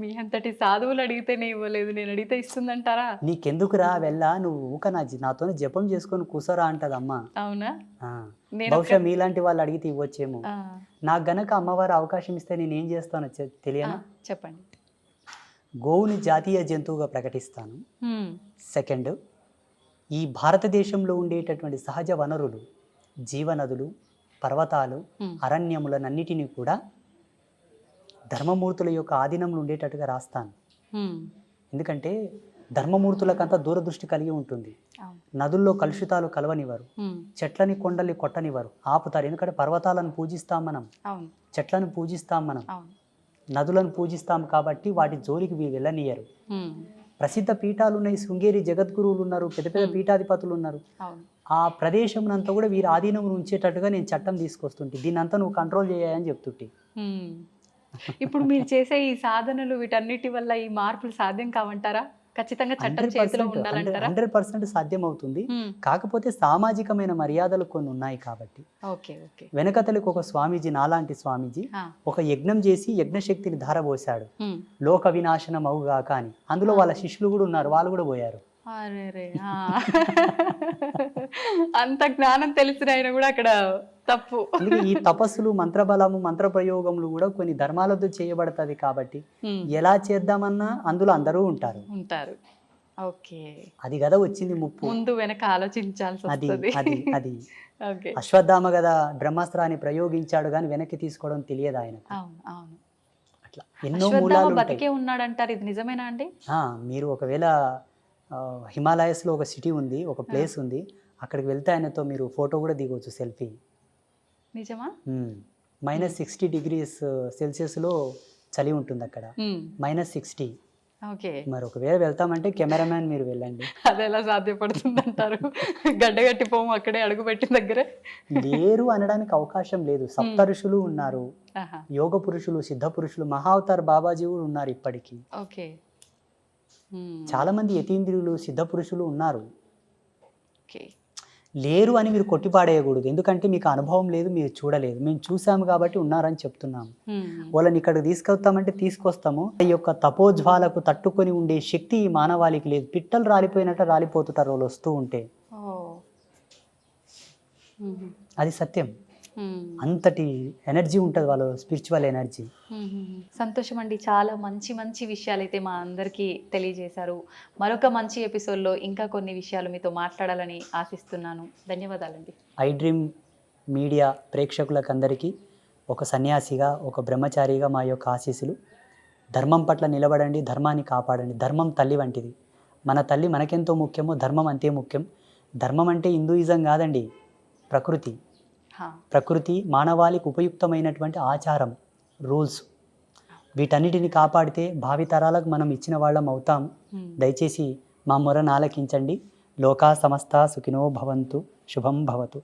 B: మీ అంతటి సాధువులు అడిగితేనే ఇవ్వలేదు, నేను అడిగితే ఇస్తుందంటారా?
C: నీకెందుకురా వెళ్ళా, నువ్వు ఊక నాతో జపం చేసుకొని కూసోరా అంటది అమ్మ.
B: అవునా?
C: ఆ,
B: నేను
C: బహుశా మీలాంటి వాళ్ళు అడిగితే ఇవ్వచ్చేమో.
B: ఆ,
C: నాకు గనక అమ్మవారు అవకాశం ఇస్తే నేను ఏం చేస్తానో తెలియనా?
B: చెప్పండి.
C: గోవుని జాతీయ జంతువుగా ప్రకటిస్తాను. సెకండ్, ఈ భారతదేశంలో ఉండేటటువంటి సహజ వనరులు, జీవనదులు, పర్వతాలు, అరణ్యములనన్నిటినీ కూడా ధర్మమూర్తుల యొక్క ఆధీనంలో ఉండేటట్టుగా రాస్తాను. ఎందుకంటే ధర్మమూర్తులకంతా దూరదృష్టి కలిగి ఉంటుంది. నదుల్లో కలుషితాలు కలవనివ్వరు, చెట్లని కొండల్ని కొట్టనివ్వరు, ఆపుతారు. ఎందుకంటే పర్వతాలను పూజిస్తాం మనం, చెట్లను పూజిస్తాం మనం, నదులను పూజిస్తాం కాబట్టి వాటి జోలికి వెళ్ళనియరు. ప్రసిద్ధ పీఠాలు ఉన్నాయి, శృంగేరి జగద్గురువులు ఉన్నారు, పెద్ద పెద్ద పీఠాధిపతులు ఉన్నారు. ఆ ప్రదేశం అంతా కూడా వీరి ఆధీనంలో ఉంచేటట్టుగా నేను చట్టం తీసుకొస్తుంటే, దీన్ని అంతా నువ్వు కంట్రోల్ చేయాలని చెప్తుంటే.
B: ఇప్పుడు మీరు చేసే ఈ సాధనలు వీటన్నిటి వల్ల ఈ మార్పులు సాధ్యం కావంటారా? ఖచ్చితంగా చట్టం చేతిలో ఉండాలంటారా?
C: 100% సాధ్యం అవుతుంది. కాకపోతే సామాజికమైన మర్యాదలు కొన్ని ఉన్నాయి కాబట్టి. వెనకతలకు ఒక స్వామీజీ, నాలాంటి స్వామీజీ ఒక యజ్ఞం చేసి యజ్ఞశక్తిని ధారపోసాడు, లోక వినాశనం అవుగాక అని. అందులో వాళ్ళ శిష్యులు కూడా ఉన్నారు, వాళ్ళు కూడా పోయారు.
B: అంత జ్ఞానం తెలిసిన ఆయన కూడా అక్కడ తప్పు.
C: ఈ తపస్సులు, మంత్రబలము, మంత్ర ప్రయోగములు కూడా కొన్ని ధర్మాలతో చేయబడతాది కాబట్టి ఎలా చేద్దామన్నా అందులో అందరూ ఉంటారు. అది కదా వచ్చింది ముప్పు.
B: ముందు వెనక ఆలోచించాల్సి
C: అది అశ్వత్థామ కదా బ్రహ్మాస్త్రాన్ని ప్రయోగించాడు కానీ వెనక్కి తీసుకోవడం తెలియదు ఆయన. అట్లా ఎన్నో మూలాలు
B: బతికే ఉన్నాడంటారు, ఇది నిజమేనా అండి?
C: మీరు ఒకవేళ హిమాలయస్లో ఒక సిటీ ఉంది, ఒక ప్లేస్ ఉంది, అక్కడికి వెళ్తే ఆయనతో మీరు ఫోటో కూడా దిగవచ్చు, సెల్ఫీ.
B: నిజమా?
C: -60 degrees సెల్సియస్లో చలి ఉంటుంది అక్కడ, -60. మరి ఒకవేళ వెళ్తామంటే కెమెరామ్యాన్ మీరు వెళ్ళండి.
B: అది ఎలా సాధ్యపడుతుంది అంటారు? గడ్డగట్టి పోము అక్కడే అడుగు పెట్టిన దగ్గరే
C: లేరు అనడానికి అవకాశం లేదు. సప్త ఋషులు ఉన్నారు, యోగ పురుషులు, సిద్ధ పురుషులు, మహావతార్ బాబాజీ కూడా ఉన్నారు ఇప్పటికీ. చాలా మంది యతీంద్రియులు, సిద్ధ పురుషులు ఉన్నారు. లేరు అని మీరు కొట్టిపాడేయకూడదు, ఎందుకంటే మీకు అనుభవం లేదు, మీరు చూడలేదు. మేము చూసాము కాబట్టి ఉన్నారని చెప్తున్నాము. వాళ్ళని ఇక్కడికి తీసుకొస్తామంటే తీసుకొస్తాము. ఈ యొక్క తపోజ్వాలకు తట్టుకొని ఉండే శక్తి ఈ మానవాళికి లేదు. పిట్టలు రాలిపోయినట్టు రాలిపోతుంటారు వాళ్ళు వస్తూ ఉంటే. అది సత్యం. అంతటి ఎనర్జీ ఉంటుంది వాళ్ళ స్పిరిచువల్ ఎనర్జీ.
B: సంతోషం అండి, చాలా మంచి మంచి విషయాలు అయితే మా అందరికీ తెలియజేశారు. మరొక మంచి ఎపిసోడ్లో ఇంకా కొన్ని విషయాలు మీతో మాట్లాడాలని ఆశిస్తున్నాను. ధన్యవాదాలండి.
C: ఐ డ్రీమ్ మీడియా ప్రేక్షకులకు అందరికీ ఒక సన్యాసిగా, ఒక బ్రహ్మచారిగా మా యొక్క ఆశీస్సులు. ధర్మం పట్ల నిలబడండి, ధర్మాన్ని కాపాడండి. ధర్మం తల్లి వంటిది. మన తల్లి మనకెంతో ముఖ్యమో ధర్మం అంతే ముఖ్యం. ధర్మం అంటే హిందూయిజం కాదండి, ప్రకృతి. ప్రకృతి మానవాళికి ఉపయుక్తమైనటువంటి ఆచారం, రూల్స్, వీటన్నిటిని కాపాడితే భావితరాలకు మనం ఇచ్చిన వాళ్ళం అవుతాం. దయచేసి మా మొరను ఆలకించండి. లోకా సమస్త సుఖినో భవంతు. శుభం భవతు.